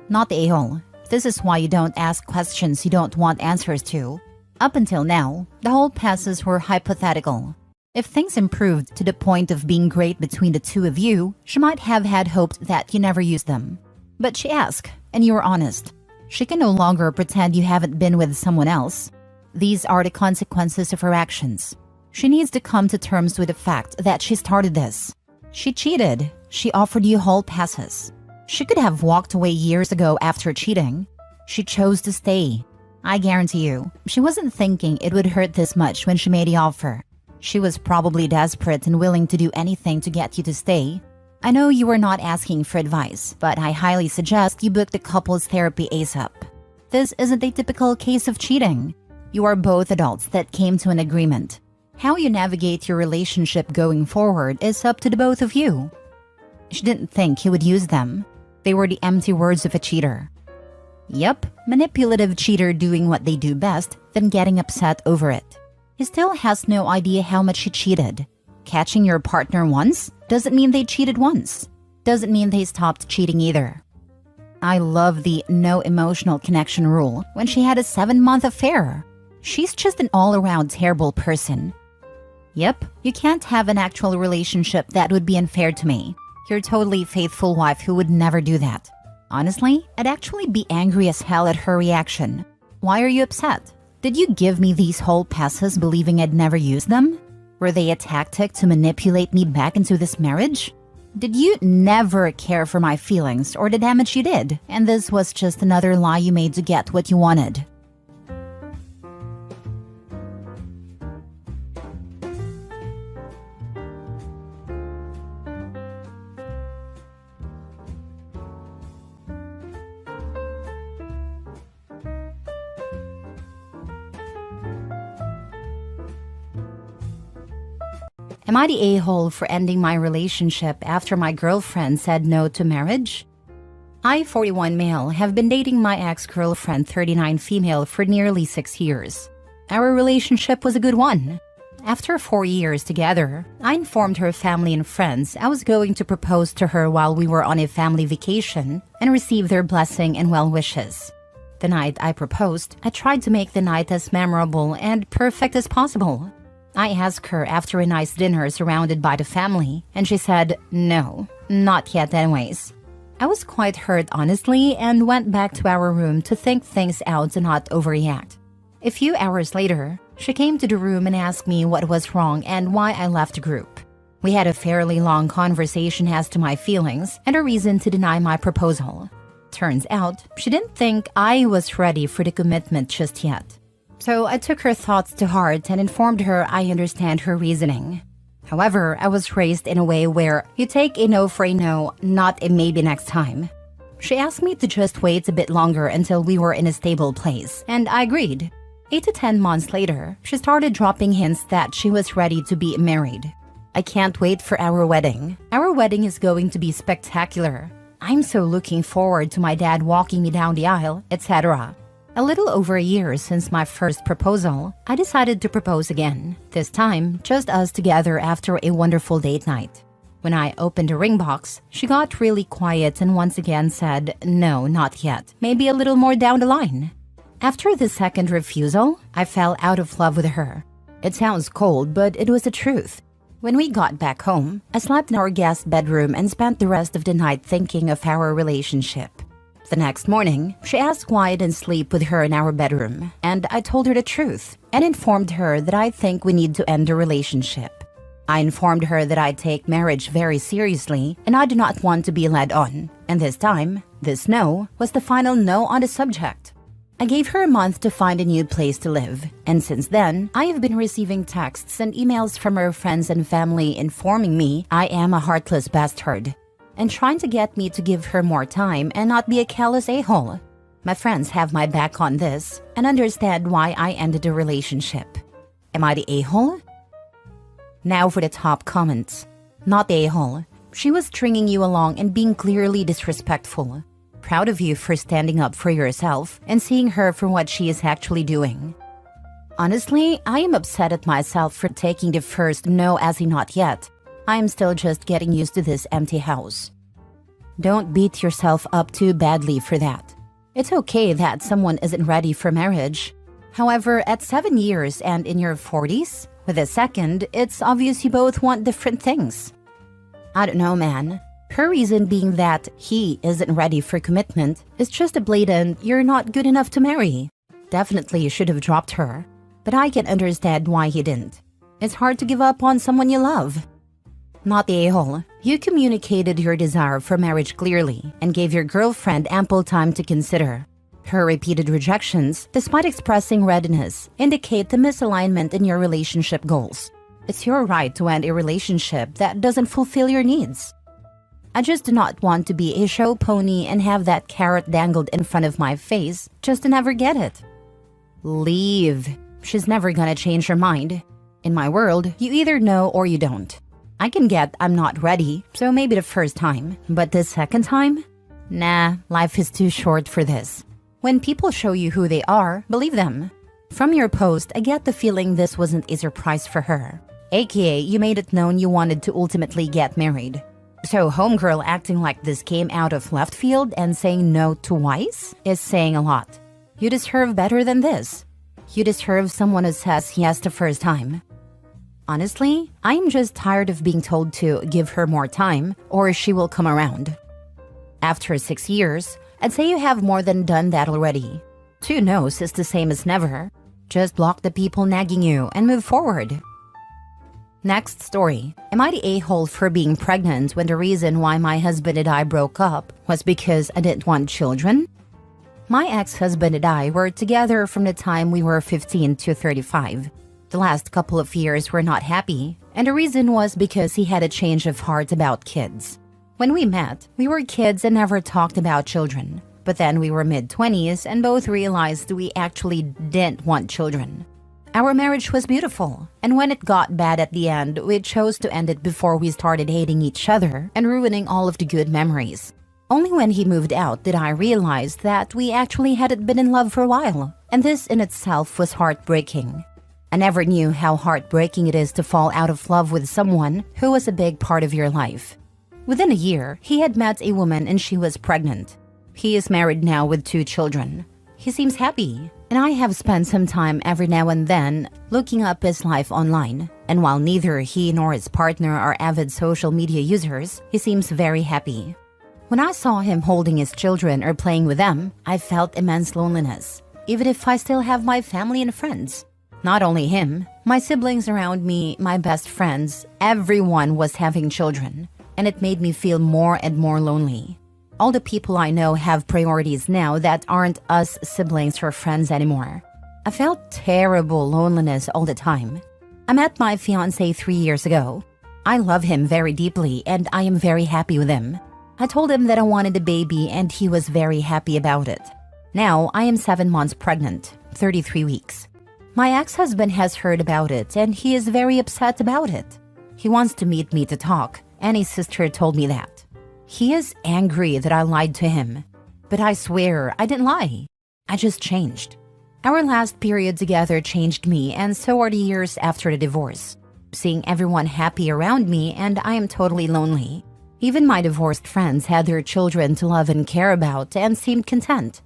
[SPEAKER 1] Not the a-hole. This is why you don't ask questions you don't want answers to. Up until now, the hall passes were hypothetical. If things improved to the point of being great between the 2 of you, she might have had hoped that you never used them. But she asked, and you were honest. She can no longer pretend you haven't been with someone else. These are the consequences of her actions. She needs to come to terms with the fact that she started this. She cheated. She offered you hall passes. She could have walked away years ago after cheating. She chose to stay. I guarantee you, she wasn't thinking it would hurt this much when she made the offer. She was probably desperate and willing to do anything to get you to stay. I know you were not asking for advice, but I highly suggest you book the couples therapy ASAP. This isn't a typical case of cheating. You are both adults that came to an agreement. How you navigate your relationship going forward is up to the both of you. She didn't think he would use them. They were the empty words of a cheater. Yep, manipulative cheater doing what they do best, then getting upset over it. He still has no idea how much he cheated. Catching your partner once doesn't mean they cheated once. Doesn't mean they stopped cheating either. I love the no emotional connection rule when she had a 7-month affair. She's just an all-around terrible person. Yep, you can't have an actual relationship that would be unfair to me. You're a totally faithful wife who would never do that. Honestly, I'd actually be angry as hell at her reaction. Why are you upset? Did you give me these whole passes believing I'd never use them? Were they a tactic to manipulate me back into this marriage? Did you never care for my feelings or the damage you did, and this was just another lie you made to get what you wanted? Am I the a-hole for ending my relationship after my girlfriend said no to marriage? I, 41 male, have been dating my ex-girlfriend, 39 female, for nearly 6 years. Our relationship was a good one. After 4 years together, I informed her family and friends I was going to propose to her while we were on a family vacation and receive their blessing and well wishes. The night I proposed, I tried to make the night as memorable and perfect as possible. I asked her after a nice dinner surrounded by the family, and she said, no, not yet anyways. I was quite hurt honestly and went back to our room to think things out and not overreact. A few hours later, she came to the room and asked me what was wrong and why I left the group. We had a fairly long conversation as to my feelings and a reason to deny my proposal. Turns out, she didn't think I was ready for the commitment just yet. So I took her thoughts to heart and informed her I understand her reasoning. However, I was raised in a way where you take a no for a no, not a maybe next time. She asked me to just wait a bit longer until we were in a stable place, and I agreed. 8 to 10 months later, she started dropping hints that she was ready to be married. I can't wait for our wedding. Our wedding is going to be spectacular. I'm so looking forward to my dad walking me down the aisle, etc. A little over a year since my first proposal, I decided to propose again, this time just us together after a wonderful date night. When I opened the ring box, she got really quiet and once again said, no, not yet, maybe a little more down the line. After the second refusal, I fell out of love with her. It sounds cold, but it was the truth. When we got back home, I slept in our guest bedroom and spent the rest of the night thinking of our relationship. The next morning, she asked why I didn't sleep with her in our bedroom, and I told her the truth and informed her that I think we need to end the relationship. I informed her that I take marriage very seriously and I do not want to be led on, and this time, this no was the final no on the subject. I gave her a month to find a new place to live, and since then, I have been receiving texts and emails from her friends and family informing me I am a heartless bastard, and trying to get me to give her more time and not be a callous a-hole. My friends have my back on this and understand why I ended the relationship. Am I the a-hole? Now for the top comments. Not the a-hole. She was stringing you along and being clearly disrespectful. Proud of you for standing up for yourself and seeing her for what she is actually doing. Honestly, I am upset at myself for taking the first no as a not yet. I am still just getting used to this empty house. Don't beat yourself up too badly for that. It's okay that someone isn't ready for marriage. However, at 7 years and in your 40s, with a second, it's obvious you both want different things. I don't know, man. Her reason being that he isn't ready for commitment is just a blatant, you're not good enough to marry. Definitely should have dropped her. But I can understand why he didn't. It's hard to give up on someone you love. Not the a-hole. You communicated your desire for marriage clearly and gave your girlfriend ample time to consider. Her repeated rejections, despite expressing readiness, indicate the misalignment in your relationship goals. It's your right to end a relationship that doesn't fulfill your needs. I just do not want to be a show pony and have that carrot dangled in front of my face just to never get it. Leave. She's never gonna change her mind. In my world, you either know or you don't. I can get I'm not ready, so maybe the first time. But the second time? Nah, life is too short for this. When people show you who they are, believe them. From your post, I get the feeling this wasn't a surprise for her. AKA, you made it known you wanted to ultimately get married. So homegirl acting like this came out of left field and saying no twice is saying a lot. You deserve better than this. You deserve someone who says yes the first time. Honestly, I'm just tired of being told to give her more time or she will come around. After 6 years, I'd say you have more than done that already. 2 no's is the same as never. Just block the people nagging you and move forward. Next story. Am I the a-hole for being pregnant when the reason why my husband and I broke up was because I didn't want children? My ex-husband and I were together from the time we were 15 to 35. The last couple of years were not happy, and the reason was because he had a change of heart about kids. When we met, we were kids and never talked about children. But then we were mid-20s and both realized we actually didn't want children. Our marriage was beautiful, and when it got bad at the end, we chose to end it before we started hating each other and ruining all of the good memories. Only when he moved out did I realize that we actually hadn't been in love for a while, and this in itself was heartbreaking. I never knew how heartbreaking it is to fall out of love with someone who was a big part of your life. Within a year, he had met a woman and she was pregnant. He is married now with 2 children. He seems happy, and I have spent some time every now and then looking up his life online. And while neither he nor his partner are avid social media users, he seems very happy. When I saw him holding his children or playing with them, I felt immense loneliness, even if I still have my family and friends. Not only him, my siblings around me, my best friends, everyone was having children, and it made me feel more and more lonely. All the people I know have priorities now that aren't us siblings or friends anymore. I felt terrible loneliness all the time. I met my fiancé 3 years ago. I love him very deeply and I am very happy with him. I told him that I wanted a baby and he was very happy about it. Now I am 7 months pregnant, 33 weeks. My ex-husband has heard about it and he is very upset about it. He wants to meet me to talk, and his sister told me that. He is angry that I lied to him, but I swear I didn't lie. I just changed. Our last period together changed me, and so are the years after the divorce. Seeing everyone happy around me, and I am totally lonely. Even my divorced friends had their children to love and care about and seemed content.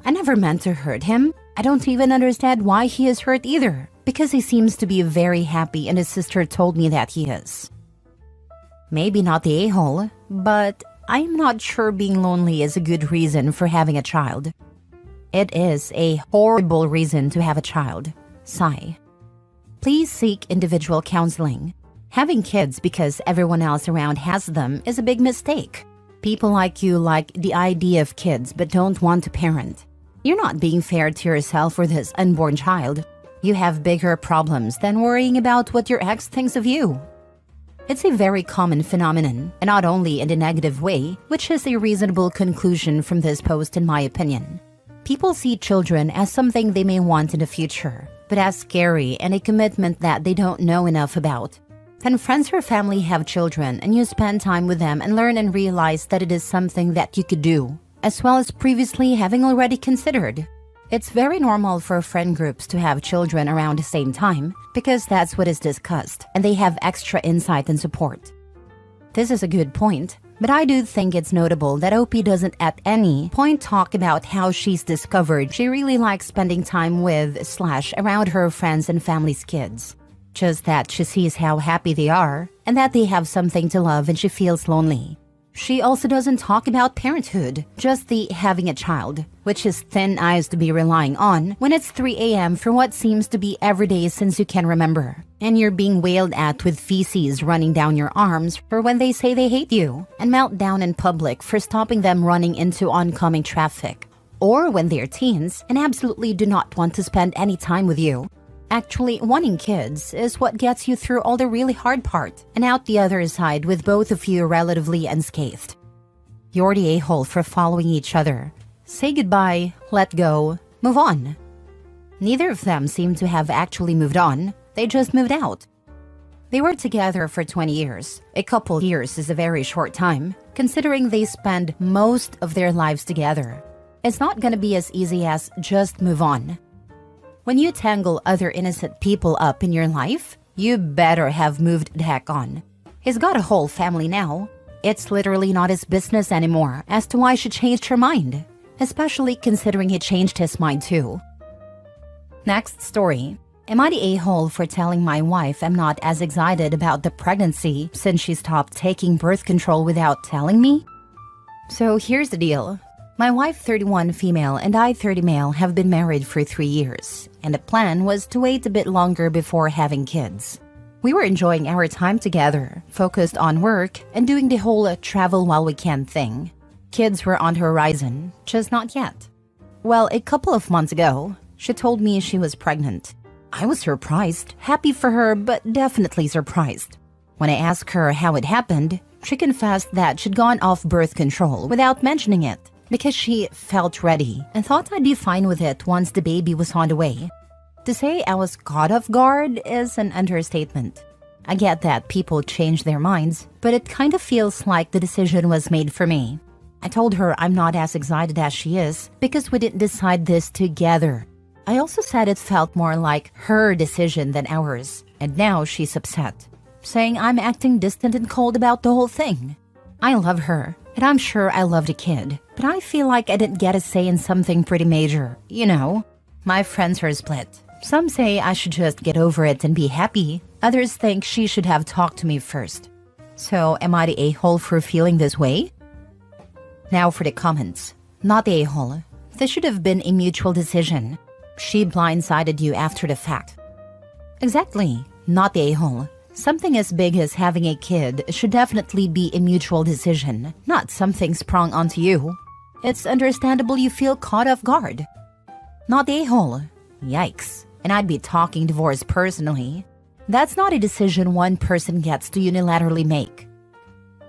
[SPEAKER 1] I never meant to hurt him. I don't even understand why he is hurt either, because he seems to be very happy and his sister told me that he is. Maybe not the a-hole, but I'm not sure being lonely is a good reason for having a child. It is a horrible reason to have a child. Sigh. Please seek individual counseling. Having kids because everyone else around has them is a big mistake. People like you like the idea of kids but don't want to parent. You're not being fair to yourself or this unborn child. You have bigger problems than worrying about what your ex thinks of you. It's a very common phenomenon, and not only in a negative way, which is a reasonable conclusion from this post in my opinion. People see children as something they may want in the future, but as scary and a commitment that they don't know enough about. When friends or family have children and you spend time with them and learn and realize that it is something that you could do, as well as previously having already considered. It's very normal for friend groups to have children around the same time because that's what is discussed and they have extra insight and support. This is a good point, but I do think it's notable that OP doesn't at any point talk about how she's discovered she really likes spending time with/around her friends and family's kids. Just that she sees how happy they are and that they have something to love and she feels lonely. She also doesn't talk about parenthood, just the having a child, which is thin ice to be relying on when it's 3 a.m. for what seems to be every day since you can remember. And you're being wailed at with feces running down your arms for when they say they hate you, and melt down in public for stopping them running into oncoming traffic. Or when they're teens and absolutely do not want to spend any time with you. Actually, wanting kids is what gets you through all the really hard part and out the other side with both of you relatively unscathed. You're the a-hole for following each other. Say goodbye, let go, move on. Neither of them seem to have actually moved on, they just moved out. They were together for 20 years. A couple years is a very short time, considering they spend most of their lives together. It's not gonna be as easy as just move on. When you tangle other innocent people up in your life, you better have moved the heck on. He's got a whole family now. It's literally not his business anymore as to why she changed her mind, especially considering he changed his mind too. Next story. Am I the a-hole for telling my wife I'm not as excited about the pregnancy since she stopped taking birth control without telling me? So here's the deal. My wife, 31 female, and I, 30 male, have been married for 3 years, and the plan was to wait a bit longer before having kids. We were enjoying our time together, focused on work, and doing the whole travel while we can thing. Kids were on the horizon, just not yet. Well, a couple of months ago, she told me she was pregnant. I was surprised, happy for her, but definitely surprised. When I asked her how it happened, she confessed that she'd gone off birth control without mentioning it because she felt ready and thought I'd be fine with it once the baby was on the way. To say I was caught off guard is an understatement. I get that people change their minds, but it kind of feels like the decision was made for me. I told her I'm not as excited as she is because we didn't decide this together. I also said it felt more like her decision than ours, and now she's upset, saying I'm acting distant and cold about the whole thing. I love her, and I'm sure I love the kid, but I feel like I didn't get a say in something pretty major, you know? My friends are split. Some say I should just get over it and be happy. Others think she should have talked to me first. So am I the a-hole for feeling this way? Now for the comments. Not the a-hole. This should have been a mutual decision. She blindsided you after the fact. Exactly, not the a-hole. Something as big as having a kid should definitely be a mutual decision, not something sprung onto you. It's understandable you feel caught off guard. Not the a-hole. Yikes, and I'd be talking divorce personally. That's not a decision one person gets to unilaterally make.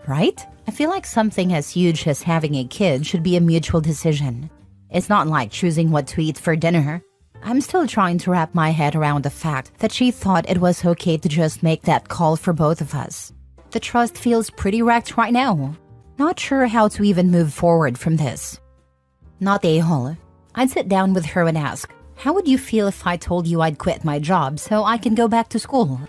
[SPEAKER 1] Right? I feel like something as huge as having a kid should be a mutual decision. It's not like choosing what to eat for dinner. I'm still trying to wrap my head around the fact that she thought it was okay to just make that call for both of us. The trust feels pretty wrecked right now. Not sure how to even move forward from this. Not the a-hole. I'd sit down with her and ask, how would you feel if I told you I'd quit my job so I can go back to school?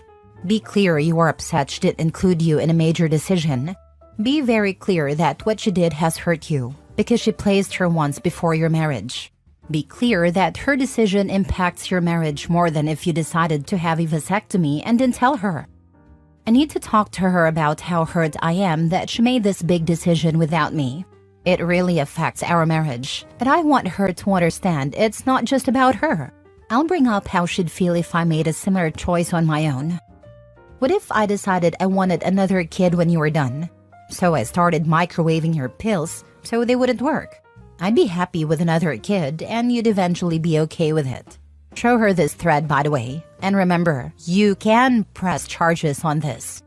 [SPEAKER 1] Be clear you are upset she didn't include you in a major decision. Be very clear that what she did has hurt you because she placed her once before your marriage. Be clear that her decision impacts your marriage more than if you decided to have a vasectomy and didn't tell her. I need to talk to her about how hurt I am that she made this big decision without me. It really affects our marriage, but I want her to understand it's not just about her. I'll bring up how she'd feel if I made a similar choice on my own. What if I decided I wanted another kid when you were done? So I started microwaving your pills so they wouldn't work. I'd be happy with another kid and you'd eventually be okay with it. Show her this thread, by the way, and remember, you can press charges on this.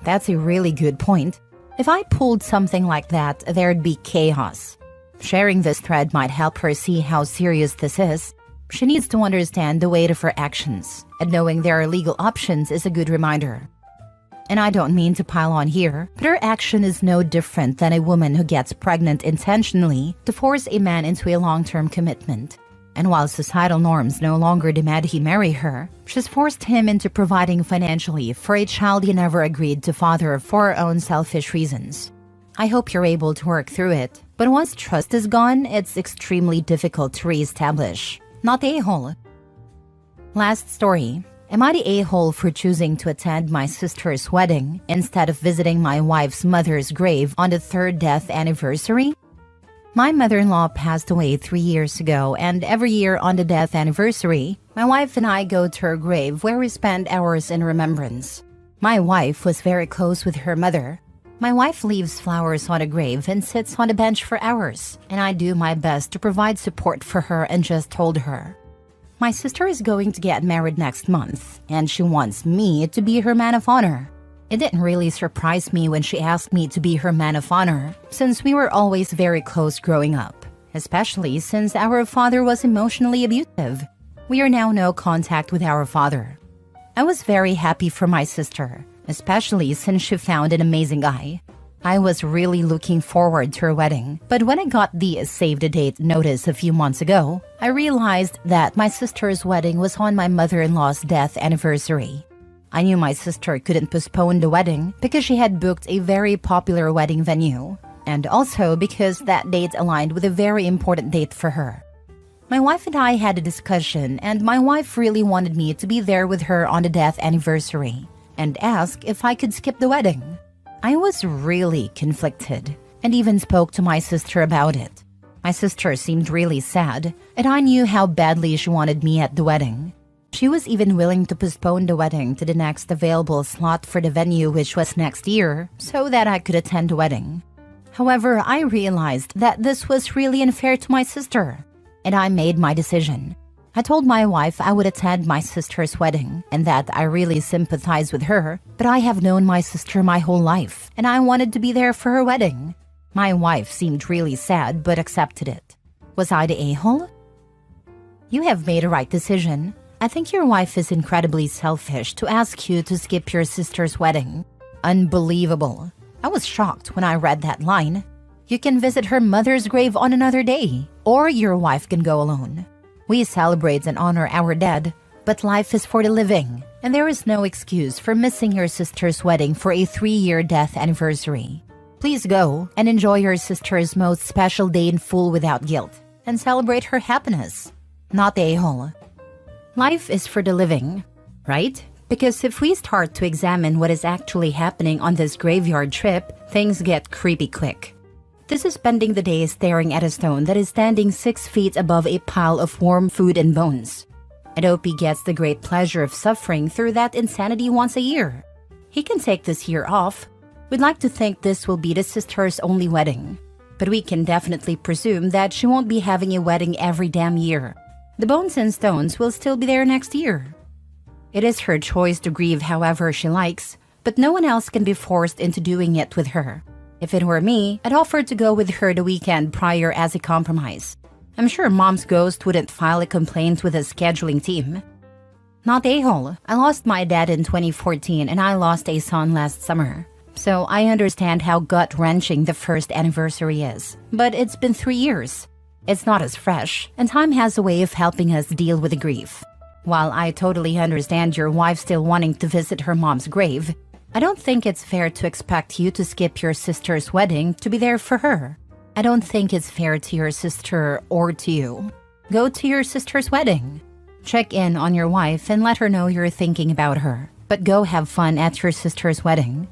[SPEAKER 1] That's a really good point. If I pulled something like that, there'd be chaos. Sharing this thread might help her see how serious this is. She needs to understand the weight of her actions, and knowing there are legal options is a good reminder. And I don't mean to pile on here, but her action is no different than a woman who gets pregnant intentionally to force a man into a long-term commitment. And while societal norms no longer demand he marry her, she's forced him into providing financially for a child he never agreed to father for her own selfish reasons. I hope you're able to work through it, but once trust is gone, it's extremely difficult to re-establish. Not the a-hole. Last story. Am I the a-hole for choosing to attend my sister's wedding instead of visiting my wife's mother's grave on the 3rd death anniversary? My mother-in-law passed away 3 years ago, and every year on the death anniversary, my wife and I go to her grave where we spend hours in remembrance. My wife was very close with her mother. My wife leaves flowers on a grave and sits on a bench for hours, and I do my best to provide support for her and just told her. My sister is going to get married next month, and she wants me to be her man of honor. It didn't really surprise me when she asked me to be her man of honor, since we were always very close growing up, especially since our father was emotionally abusive. We are now no contact with our father. I was very happy for my sister, especially since she found an amazing guy. I was really looking forward to her wedding, but when I got the save the date notice a few months ago, I realized that my sister's wedding was on my mother-in-law's death anniversary. I knew my sister couldn't postpone the wedding because she had booked a very popular wedding venue, and also because that date aligned with a very important date for her. My wife and I had a discussion, and my wife really wanted me to be there with her on the death anniversary and asked if I could skip the wedding. I was really conflicted and even spoke to my sister about it. My sister seemed really sad, and I knew how badly she wanted me at the wedding. She was even willing to postpone the wedding to the next available slot for the venue, which was next year, so that I could attend the wedding. However, I realized that this was really unfair to my sister, and I made my decision. I told my wife I would attend my sister's wedding and that I really sympathize with her, but I have known my sister my whole life and I wanted to be there for her wedding. My wife seemed really sad but accepted it. Was I the a-hole? You have made a right decision. I think your wife is incredibly selfish to ask you to skip your sister's wedding. Unbelievable. I was shocked when I read that line. You can visit her mother's grave on another day, or your wife can go alone. We celebrate and honor our dead, but life is for the living, and there is no excuse for missing your sister's wedding for a 3-year death anniversary. Please go and enjoy your sister's most special day in full without guilt, and celebrate her happiness, not the a-hole. Life is for the living, right? Because if we start to examine what is actually happening on this graveyard trip, things get creepy quick. This is spending the day staring at a stone that is standing 6 feet above a pile of warm food and bones. And Opie gets the great pleasure of suffering through that insanity once a year. He can take this year off. We'd like to think this will be the sister's only wedding, but we can definitely presume that she won't be having a wedding every damn year. The bones and stones will still be there next year. It is her choice to grieve however she likes, but no one else can be forced into doing it with her. If it were me, I'd offer to go with her the weekend prior as a compromise. I'm sure Mom's ghost wouldn't file a complaint with the scheduling team. Not a-hole. I lost my dad in 2014 and I lost a son last summer. So I understand how gut-wrenching the first anniversary is. But it's been 3 years. It's not as fresh, and time has a way of helping us deal with the grief. While I totally understand your wife still wanting to visit her mom's grave, I don't think it's fair to expect you to skip your sister's wedding to be there for her. I don't think it's fair to your sister or to you. Go to your sister's wedding. Check in on your wife and let her know you're thinking about her. But go have fun at your sister's wedding.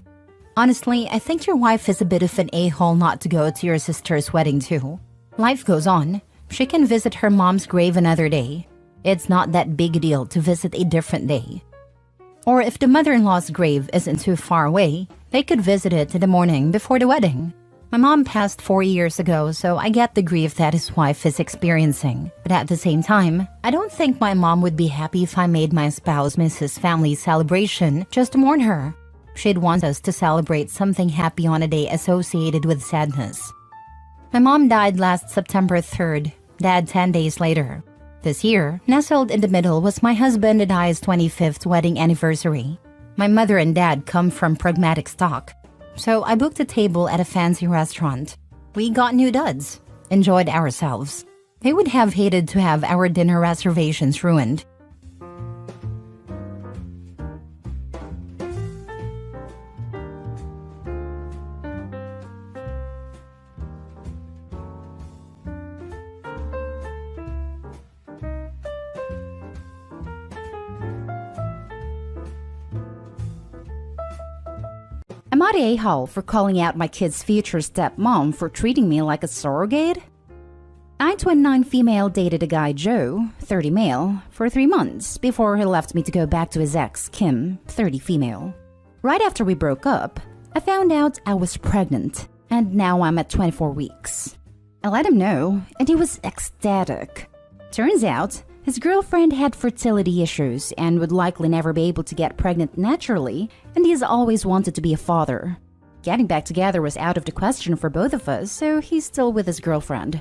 [SPEAKER 1] Honestly, I think your wife is a bit of an a-hole not to go to your sister's wedding too. Life goes on. She can visit her mom's grave another day. It's not that big a deal to visit a different day. Or if the mother-in-law's grave isn't too far away, they could visit it in the morning before the wedding. My mom passed 4 years ago, so I get the grief that his wife is experiencing. But at the same time, I don't think my mom would be happy if I made my spouse miss his family celebration just to mourn her. She'd want us to celebrate something happy on a day associated with sadness. My mom died last September 3rd, Dad 10 days later. This year, nestled in the middle was my husband and I's 25th wedding anniversary. My mother and dad come from pragmatic stock, so I booked a table at a fancy restaurant. We got new duds, enjoyed ourselves. They would have hated to have our dinner reservations ruined. Am I the a-hole for calling out my kid's future stepmom for treating me like a surrogate? I, 29 female, dated a guy, Joe, 30 male, for 3 months before he left me to go back to his ex, Kim, 30 female. Right after we broke up, I found out I was pregnant, and now I'm at 24 weeks. I let him know, and he was ecstatic. Turns out, his girlfriend had fertility issues and would likely never be able to get pregnant naturally, and he's always wanted to be a father. Getting back together was out of the question for both of us, so he's still with his girlfriend.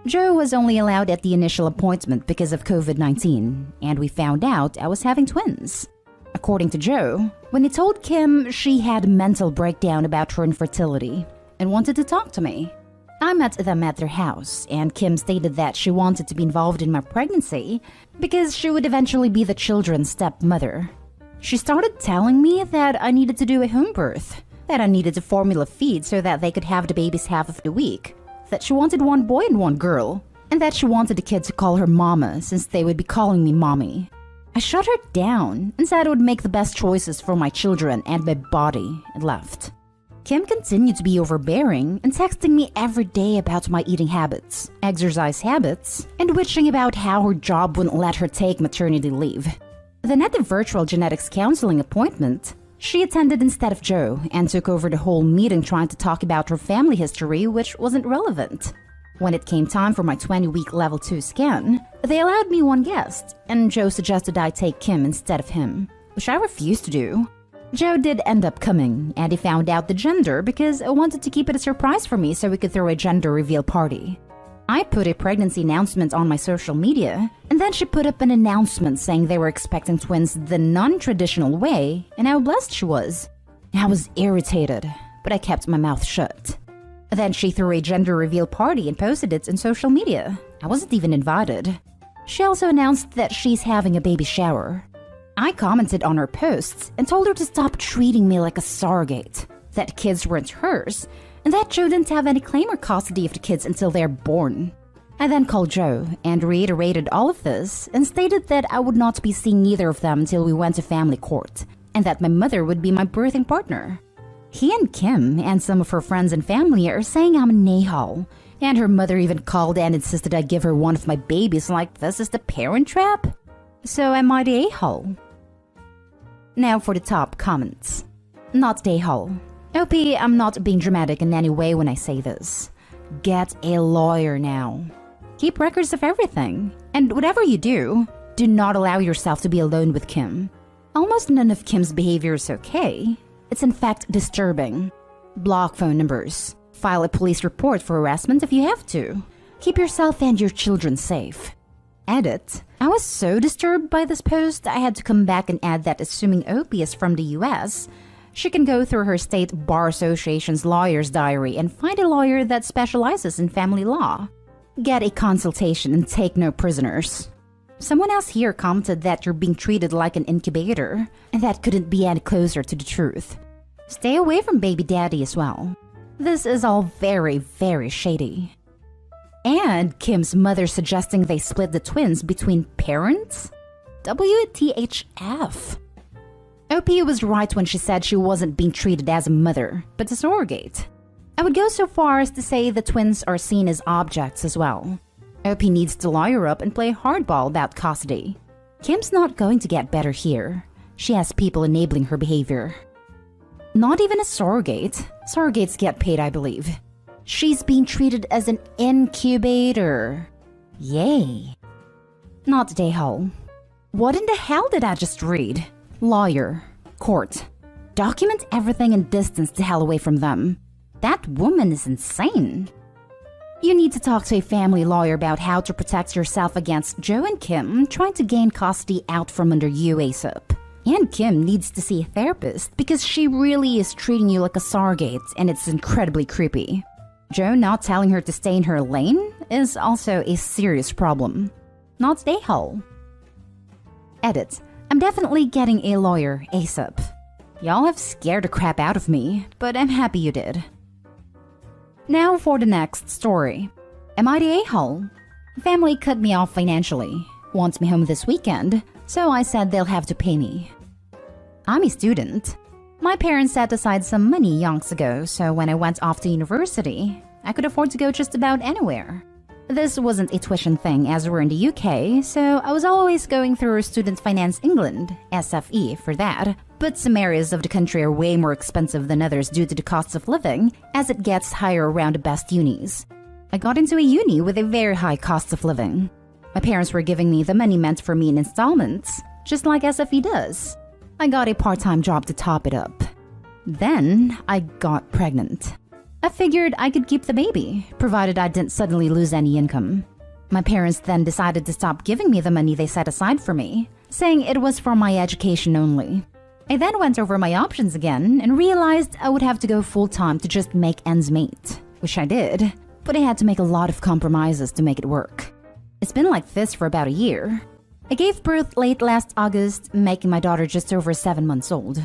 [SPEAKER 1] Joe was only allowed at the initial appointment because of COVID-19, and we found out I was having twins. A according to Joe, when he told Kim she had a mental breakdown about her infertility and wanted to talk to me. I met them at their house, and Kim stated that she wanted to be involved in my pregnancy because she would eventually be the children's stepmother. She started telling me that I needed to do a home birth, that I needed to formula feed so that they could have the babies half of the week, that she wanted one boy and one girl, and that she wanted the kid to call her mama since they would be calling me mommy. I shut her down and said I would make the best choices for my children and my body and left. Kim continued to be overbearing and texting me every day about my eating habits, exercise habits, and witching about how her job wouldn't let her take maternity leave. Then at the virtual genetics counseling appointment, she attended instead of Joe and took over the whole meeting trying to talk about her family history, which wasn't relevant. When it came time for my 20-week level 2 scan, they allowed me one guest, and Joe suggested I take Kim instead of him, which I refused to do. Joe did end up coming, and he found out the gender because I wanted to keep it a surprise for me so we could throw a gender reveal party. I put a pregnancy announcement on my social media, and then she put up an announcement saying they were expecting twins the non-traditional way and how blessed she was. I was irritated, but I kept my mouth shut. Then she threw a gender reveal party and posted it on social media. I wasn't even invited. She also announced that she's having a baby shower. I commented on her posts and told her to stop treating me like a surrogate, that kids weren't hers, and that Joe didn't have any claim or custody of the kids until they're born. I then called Joe and reiterated all of this and stated that I would not be seeing either of them until we went to family court, and that my mother would be my birthing partner. He and Kim and some of her friends and family are saying I'm an a-hole, and her mother even called and insisted I give her one of my babies like this is the parent trap? So am I the a-hole? Now for the top comments. Not the a-hole. OP, I'm not being dramatic in any way when I say this. Get a lawyer now. Keep records of everything. And whatever you do not allow yourself to be alone with Kim. Almost none of Kim's behavior is okay. It's in fact disturbing. Block phone numbers. File a police report for harassment if you have to. Keep yourself and your children safe. Edit. I was so disturbed by this post, I had to come back and add that assuming OP is from the US, she can go through her state bar association's lawyer's diary and find a lawyer that specializes in family law. Get a consultation and take no prisoners. Someone else here commented that you're being treated like an incubator, and that couldn't be any closer to the truth. Stay away from baby daddy as well. This is all very, very shady. And Kim's mother suggesting they split the twins between parents? WTHF. OP was right when she said she wasn't being treated as a mother, but a surrogate. I would go so far as to say the twins are seen as objects as well. OP needs to lawyer up and play hardball about custody. Kim's not going to get better here. She has people enabling her behavior. Not even a surrogate. Surrogates get paid, I believe. She's being treated as an incubator. Yay. Not day-hole. What in the hell did I just read? Lawyer. Court. Document everything and distance the hell away from them. That woman is insane. You need to talk to a family lawyer about how to protect yourself against Joe and Kim trying to gain custody out from under you ASAP. And Kim needs to see a therapist because she really is treating you like a surrogate and it's incredibly creepy. Joe not telling her to stay in her lane is also a serious problem. Not day-hole. Edit. I'm definitely getting a lawyer ASAP. Y'all have scared the crap out of me, but I'm happy you did. Now for the next story. Am I the a-hole? Family cut me off financially, wants me home this weekend, so I said they'll have to pay me. I'm a student. My parents set aside some money yonks ago, so when I went off to university, I could afford to go just about anywhere. This wasn't a tuition thing as we're in the UK, so I was always going through Student Finance England, SFE, for that. But some areas of the country are way more expensive than others due to the cost of living, as it gets higher around the best unis. I got into a uni with a very high cost of living. My parents were giving me the money meant for me in installments, just like SFE does. I got a part-time job to top it up. Then I got pregnant. I figured I could keep the baby, provided I didn't suddenly lose any income. My parents then decided to stop giving me the money they set aside for me, saying it was for my education only. I then went over my options again and realized I would have to go full-time to just make ends meet, which I did, but I had to make a lot of compromises to make it work. It's been like this for about a year. I gave birth late last August, making my daughter just over 7 months old.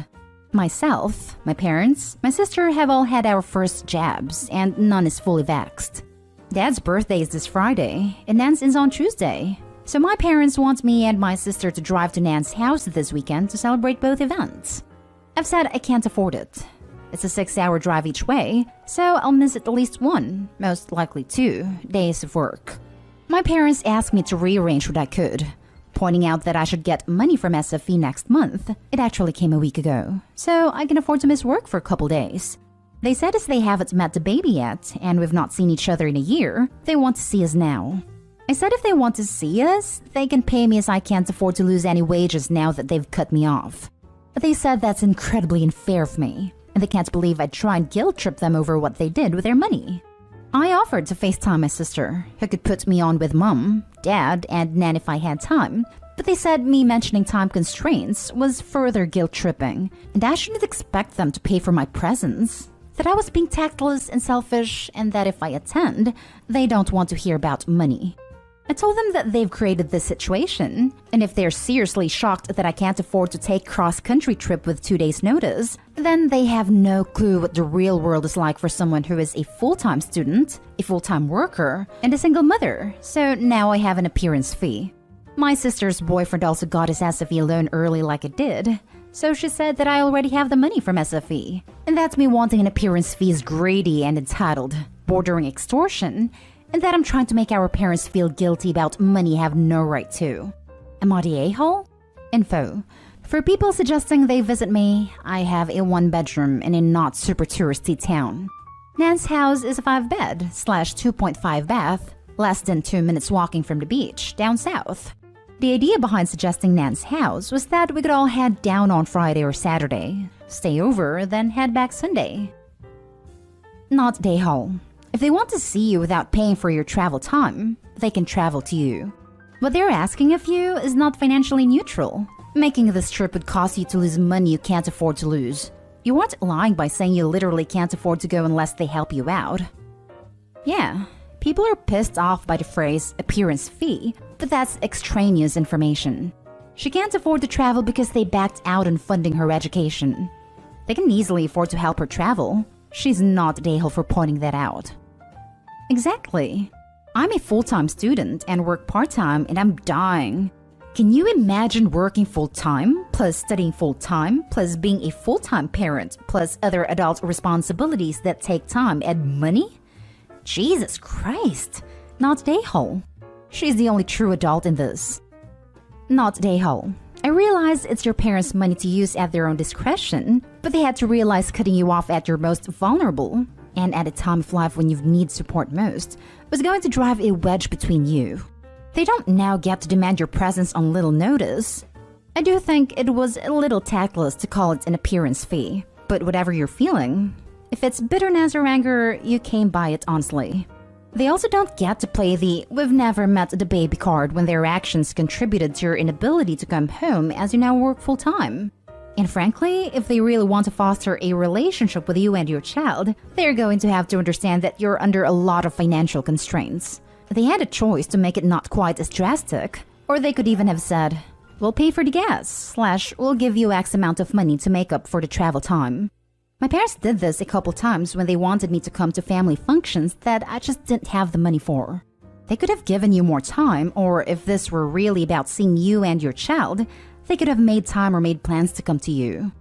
[SPEAKER 1] Myself, my parents, my sister have all had our first jabs, and none is fully vaxxed. Dad's birthday is this Friday, and Nan's is on Tuesday. So my parents want me and my sister to drive to Nan's house this weekend to celebrate both events. I've said I can't afford it. It's a 6-hour drive each way, so I'll miss at least 1, most likely 2, days of work. My parents asked me to rearrange what I could, pointing out that I should get money from SFE next month. It actually came a week ago, so I can afford to miss work for a couple days. They said as they haven't met the baby yet, and we've not seen each other in a year, they want to see us now. I said if they want to see us, they can pay me as I can't afford to lose any wages now that they've cut me off. But they said that's incredibly unfair of me, and they can't believe I'd try and guilt trip them over what they did with their money. I offered to FaceTime my sister, who could put me on with Mom, Dad, and Nan if I had time, but they said me mentioning time constraints was further guilt tripping, and I shouldn't expect them to pay for my presence. That I was being tactless and selfish, and that if I attend, they don't want to hear about money. I told them that they've created this situation, and if they're seriously shocked that I can't afford to take cross-country trip with 2 days' notice, then they have no clue what the real world is like for someone who is a full-time student, a full-time worker, and a single mother, so now I have an appearance fee. My sister's boyfriend also got his SFE loan early like it did, so she said that I already have the money from SFE, and that me wanting an appearance fee is greedy and entitled, bordering extortion, and that I'm trying to make our parents feel guilty about money I have no right to. Am I the a-hole? Info. For people suggesting they visit me, I have a 1-bedroom in a not super touristy town. Nan's house is a 5-bed / 2.5 bath, less than 2 minutes walking from the beach, down south. The idea behind suggesting Nan's house was that we could all head down on Friday or Saturday, stay over, then head back Sunday. Not day hole. If they want to see you without paying for your travel time, they can travel to you. What they're asking of you is not financially neutral. Making this trip would cause you to lose money you can't afford to lose. You aren't lying by saying you literally can't afford to go unless they help you out. Yeah, people are pissed off by the phrase appearance fee, but that's extraneous information. She can't afford to travel because they backed out on funding her education. They can easily afford to help her travel. She's not the a-hole for pointing that out. Exactly. I'm a full-time student and work part-time, and I'm dying. Can you imagine working full-time, plus studying full-time, plus being a full-time parent, plus other adult responsibilities that take time and money? Jesus Christ. Not the a-hole. She's the only true adult in this. Not the a-hole. I realize it's your parents' money to use at their own discretion, but they had to realize cutting you off at your most vulnerable, and at a time of life when you need support most, was going to drive a wedge between you. They don't now get to demand your presence on little notice. I do think it was a little tactless to call it an appearance fee, but whatever you're feeling, if it's bitterness or anger, you came by it honestly. They also don't get to play the "we've never met the baby" card when their actions contributed to your inability to come home as you now work full-time. And frankly, if they really want to foster a relationship with you and your child, they're going to have to understand that you're under a lot of financial constraints. They had a choice to make it not quite as drastic, or they could even have said, "We'll pay for the gas, / we'll give you X amount of money to make up for the travel time." My parents did this a couple times when they wanted me to come to family functions that I just didn't have the money for. They could have given you more time, or if this were really about seeing you and your child, they could have made time or made plans to come to you.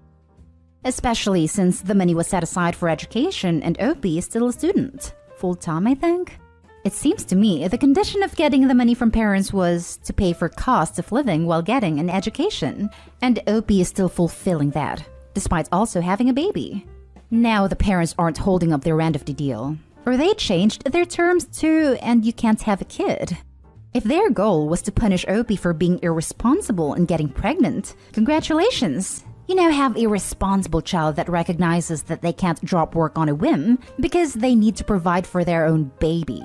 [SPEAKER 1] Especially since the money was set aside for education and OP is still a student. Full-time, I think? It seems to me the condition of getting the money from parents was to pay for costs of living while getting an education, and OP is still fulfilling that, despite also having a baby. Now the parents aren't holding up their end of the deal. Or they changed their terms too, and you can't have a kid. If their goal was to punish OP for being irresponsible and getting pregnant, congratulations! You now have a responsible child that recognizes that they can't drop work on a whim because they need to provide for their own baby.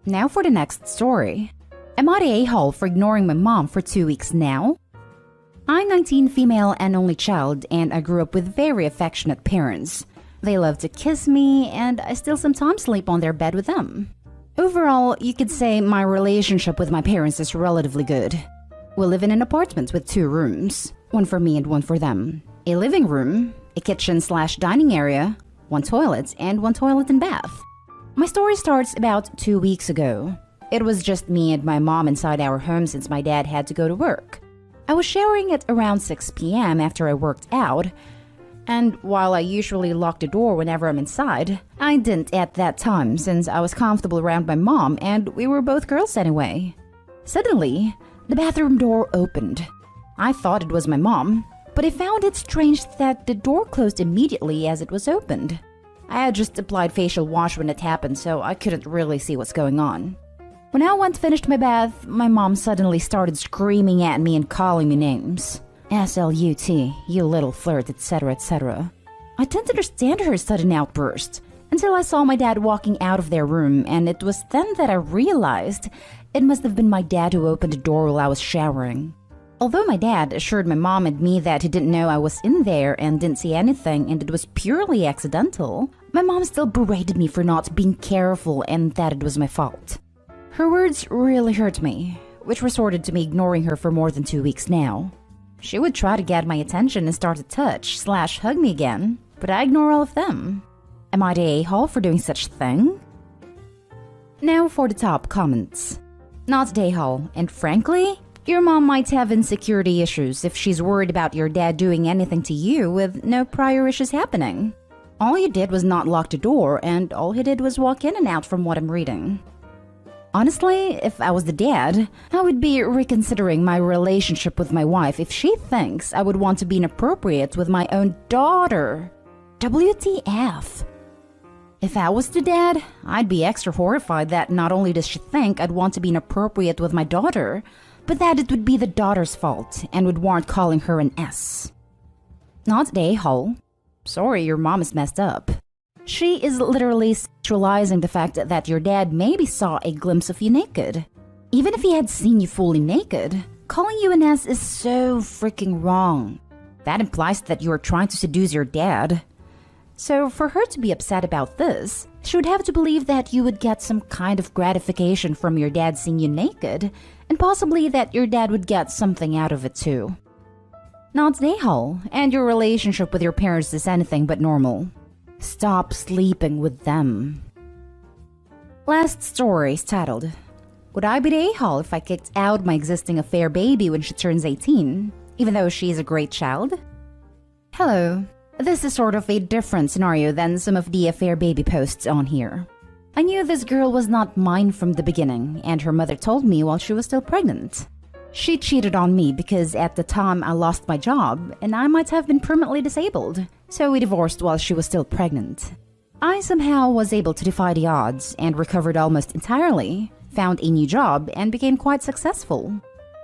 [SPEAKER 1] Now for the next story. Am I the a-hole for ignoring my mom for 2 weeks now? I'm 19, female and only child, and I grew up with very affectionate parents. They love to kiss me, and I still sometimes sleep on their bed with them. Overall, you could say my relationship with my parents is relatively good. We live in an apartment with 2 rooms, one for me and one for them. A living room, a kitchen/dining area, 1 toilet, and 1 toilet and bath. My story starts about 2 weeks ago. It was just me and my mom inside our home since my dad had to go to work. I was showering at around 6 p.m. after I worked out, and while I usually lock the door whenever I'm inside, I didn't at that time since I was comfortable around my mom and we were both girls anyway. Suddenly, the bathroom door opened. I thought it was my mom, but I found it strange that the door closed immediately as it was opened. I had just applied facial wash when it happened, so I couldn't really see what's going on. When I went finished my bath, my mom suddenly started screaming at me and calling me names. SLUT, you little flirt, etc, etc. I didn't understand her sudden outburst until I saw my dad walking out of their room, and it was then that I realized it must have been my dad who opened the door while I was showering. Although my dad assured my mom and me that he didn't know I was in there and didn't see anything and it was purely accidental, my mom still berated me for not being careful and that it was my fault. Her words really hurt me, which resorted to me ignoring her for more than 2 weeks now. She would try to get my attention and start to touch/hug me again, but I ignore all of them. Am I the a-hole for doing such a thing? Now for the top comments. Not the a-hole, and frankly, your mom might have insecurity issues if she's worried about your dad doing anything to you with no prior issues happening. All you did was not lock the door, and all he did was walk in and out from what I'm reading. Honestly, if I was the dad, I would be reconsidering my relationship with my wife if she thinks I would want to be inappropriate with my own daughter. WTF? If I was the dad, I'd be extra horrified that not only does she think I'd want to be inappropriate with my daughter, but that it would be the daughter's fault and would warrant calling her an S. Not the a-hole. Sorry, your mom is messed up. She is literally sexualizing the fact that your dad maybe saw a glimpse of you naked. Even if he had seen you fully naked, calling you an S is so freaking wrong. That implies that you are trying to seduce your dad. So for her to be upset about this, she would have to believe that you would get some kind of gratification from your dad seeing you naked, and possibly that your dad would get something out of it too. Not the a-hole, and your relationship with your parents is anything but normal. Stop sleeping with them. Last story is titled, Would I be the a-hole if I kicked out my existing affair baby when she turns 18, even though she is a great child? Hello. This is sort of a different scenario than some of the affair baby posts on here. I knew this girl was not mine from the beginning, and her mother told me while she was still pregnant. She cheated on me because at the time I lost my job and I might have been permanently disabled, so we divorced while she was still pregnant. I somehow was able to defy the odds and recovered almost entirely, found a new job, and became quite successful.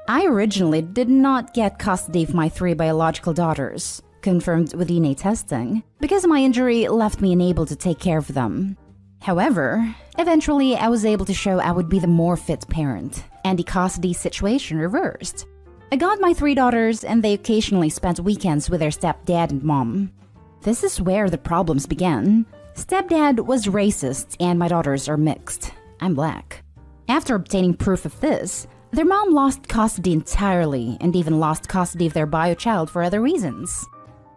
[SPEAKER 1] I originally did not get custody of my 3 biological daughters, confirmed with DNA testing, because my injury left me unable to take care of them. However, eventually I was able to show I would be the more fit parent, and the custody situation reversed. I got my 3 daughters and they occasionally spent weekends with their stepdad and mom. This is where the problems began. Stepdad was racist and my daughters are mixed. I'm black. After obtaining proof of this, their mom lost custody entirely and even lost custody of their bio child for other reasons.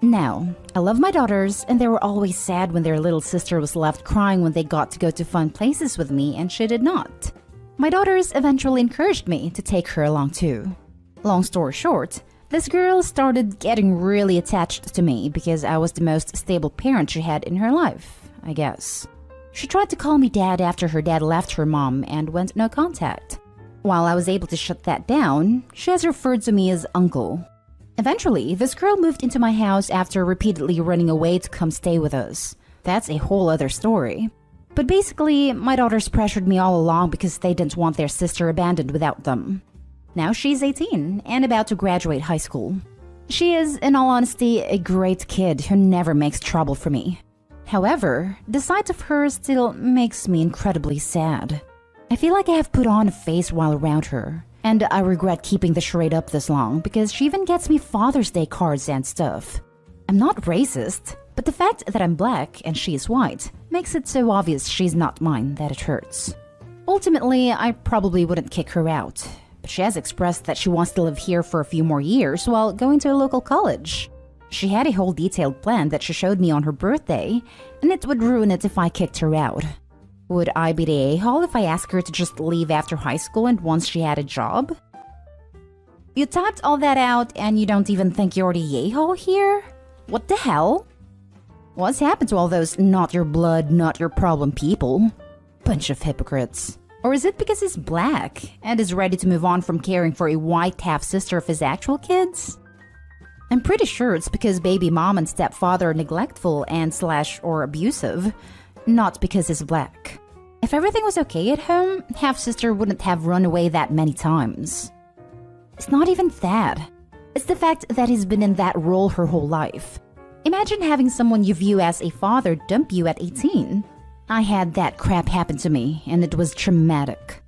[SPEAKER 1] Now, I love my daughters and they were always sad when their little sister was left crying when they got to go to fun places with me and she did not. My daughters eventually encouraged me to take her along too. Long story short, this girl started getting really attached to me because I was the most stable parent she had in her life, I guess. She tried to call me dad after her dad left her mom and went no contact. While I was able to shut that down, she has referred to me as uncle. Eventually, this girl moved into my house after repeatedly running away to come stay with us. That's a whole other story. But basically, my daughters pressured me all along because they didn't want their sister abandoned without them. Now she's 18 and about to graduate high school. She is, in all honesty, a great kid who never makes trouble for me. However, the sight of her still makes me incredibly sad. I feel like I have put on a face while around her, And I regret keeping the charade up this long because she even gets me Father's Day cards and stuff. I'm not racist, but the fact that I'm black and she is white makes it so obvious she's not mine that it hurts. Ultimately, I probably wouldn't kick her out, but she has expressed that she wants to live here for a few more years while going to a local college. She had a whole detailed plan that she showed me on her birthday, and it would ruin it if I kicked her out. Would I be the a-hole if I asked her to just leave after high school and once she had a job? You typed all that out and you don't even think you're the a-hole here? What the hell? What's happened to all those not your blood, not your problem people? Bunch of hypocrites. Or is it because he's black and is ready to move on from caring for a white half-sister of his actual kids? I'm pretty sure it's because baby mom and stepfather are neglectful and or abusive, not because he's black. If everything was okay at home, half-sister wouldn't have run away that many times. It's not even that. It's the fact that he's been in that role her whole life. Imagine having someone you view as a father dump you at 18. I had that crap happen to me, and it was traumatic.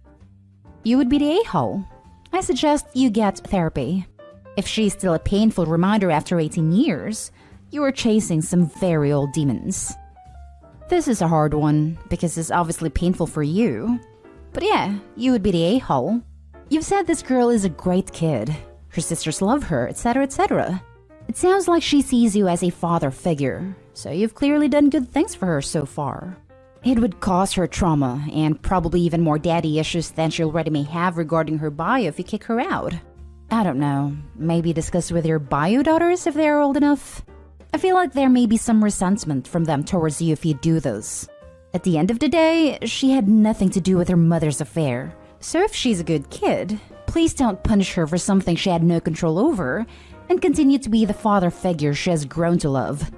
[SPEAKER 1] You would be the a-hole. I suggest you get therapy. If she's still a painful reminder after 18 years, you are chasing some very old demons. This is a hard one, because it's obviously painful for you. But yeah, you would be the a-hole. You've said this girl is a great kid. Her sisters love her, etc., etc. It sounds like she sees you as a father figure, so you've clearly done good things for her so far. It would cause her trauma, and probably even more daddy issues than she already may have regarding her bio if you kick her out. I don't know, maybe discuss with your bio daughters if they're old enough? I feel like there may be some resentment from them towards you if you do this. At the end of the day, she had nothing to do with her mother's affair. So if she's a good kid, please don't punish her for something she had no control over, and continue to be the father figure she has grown to love.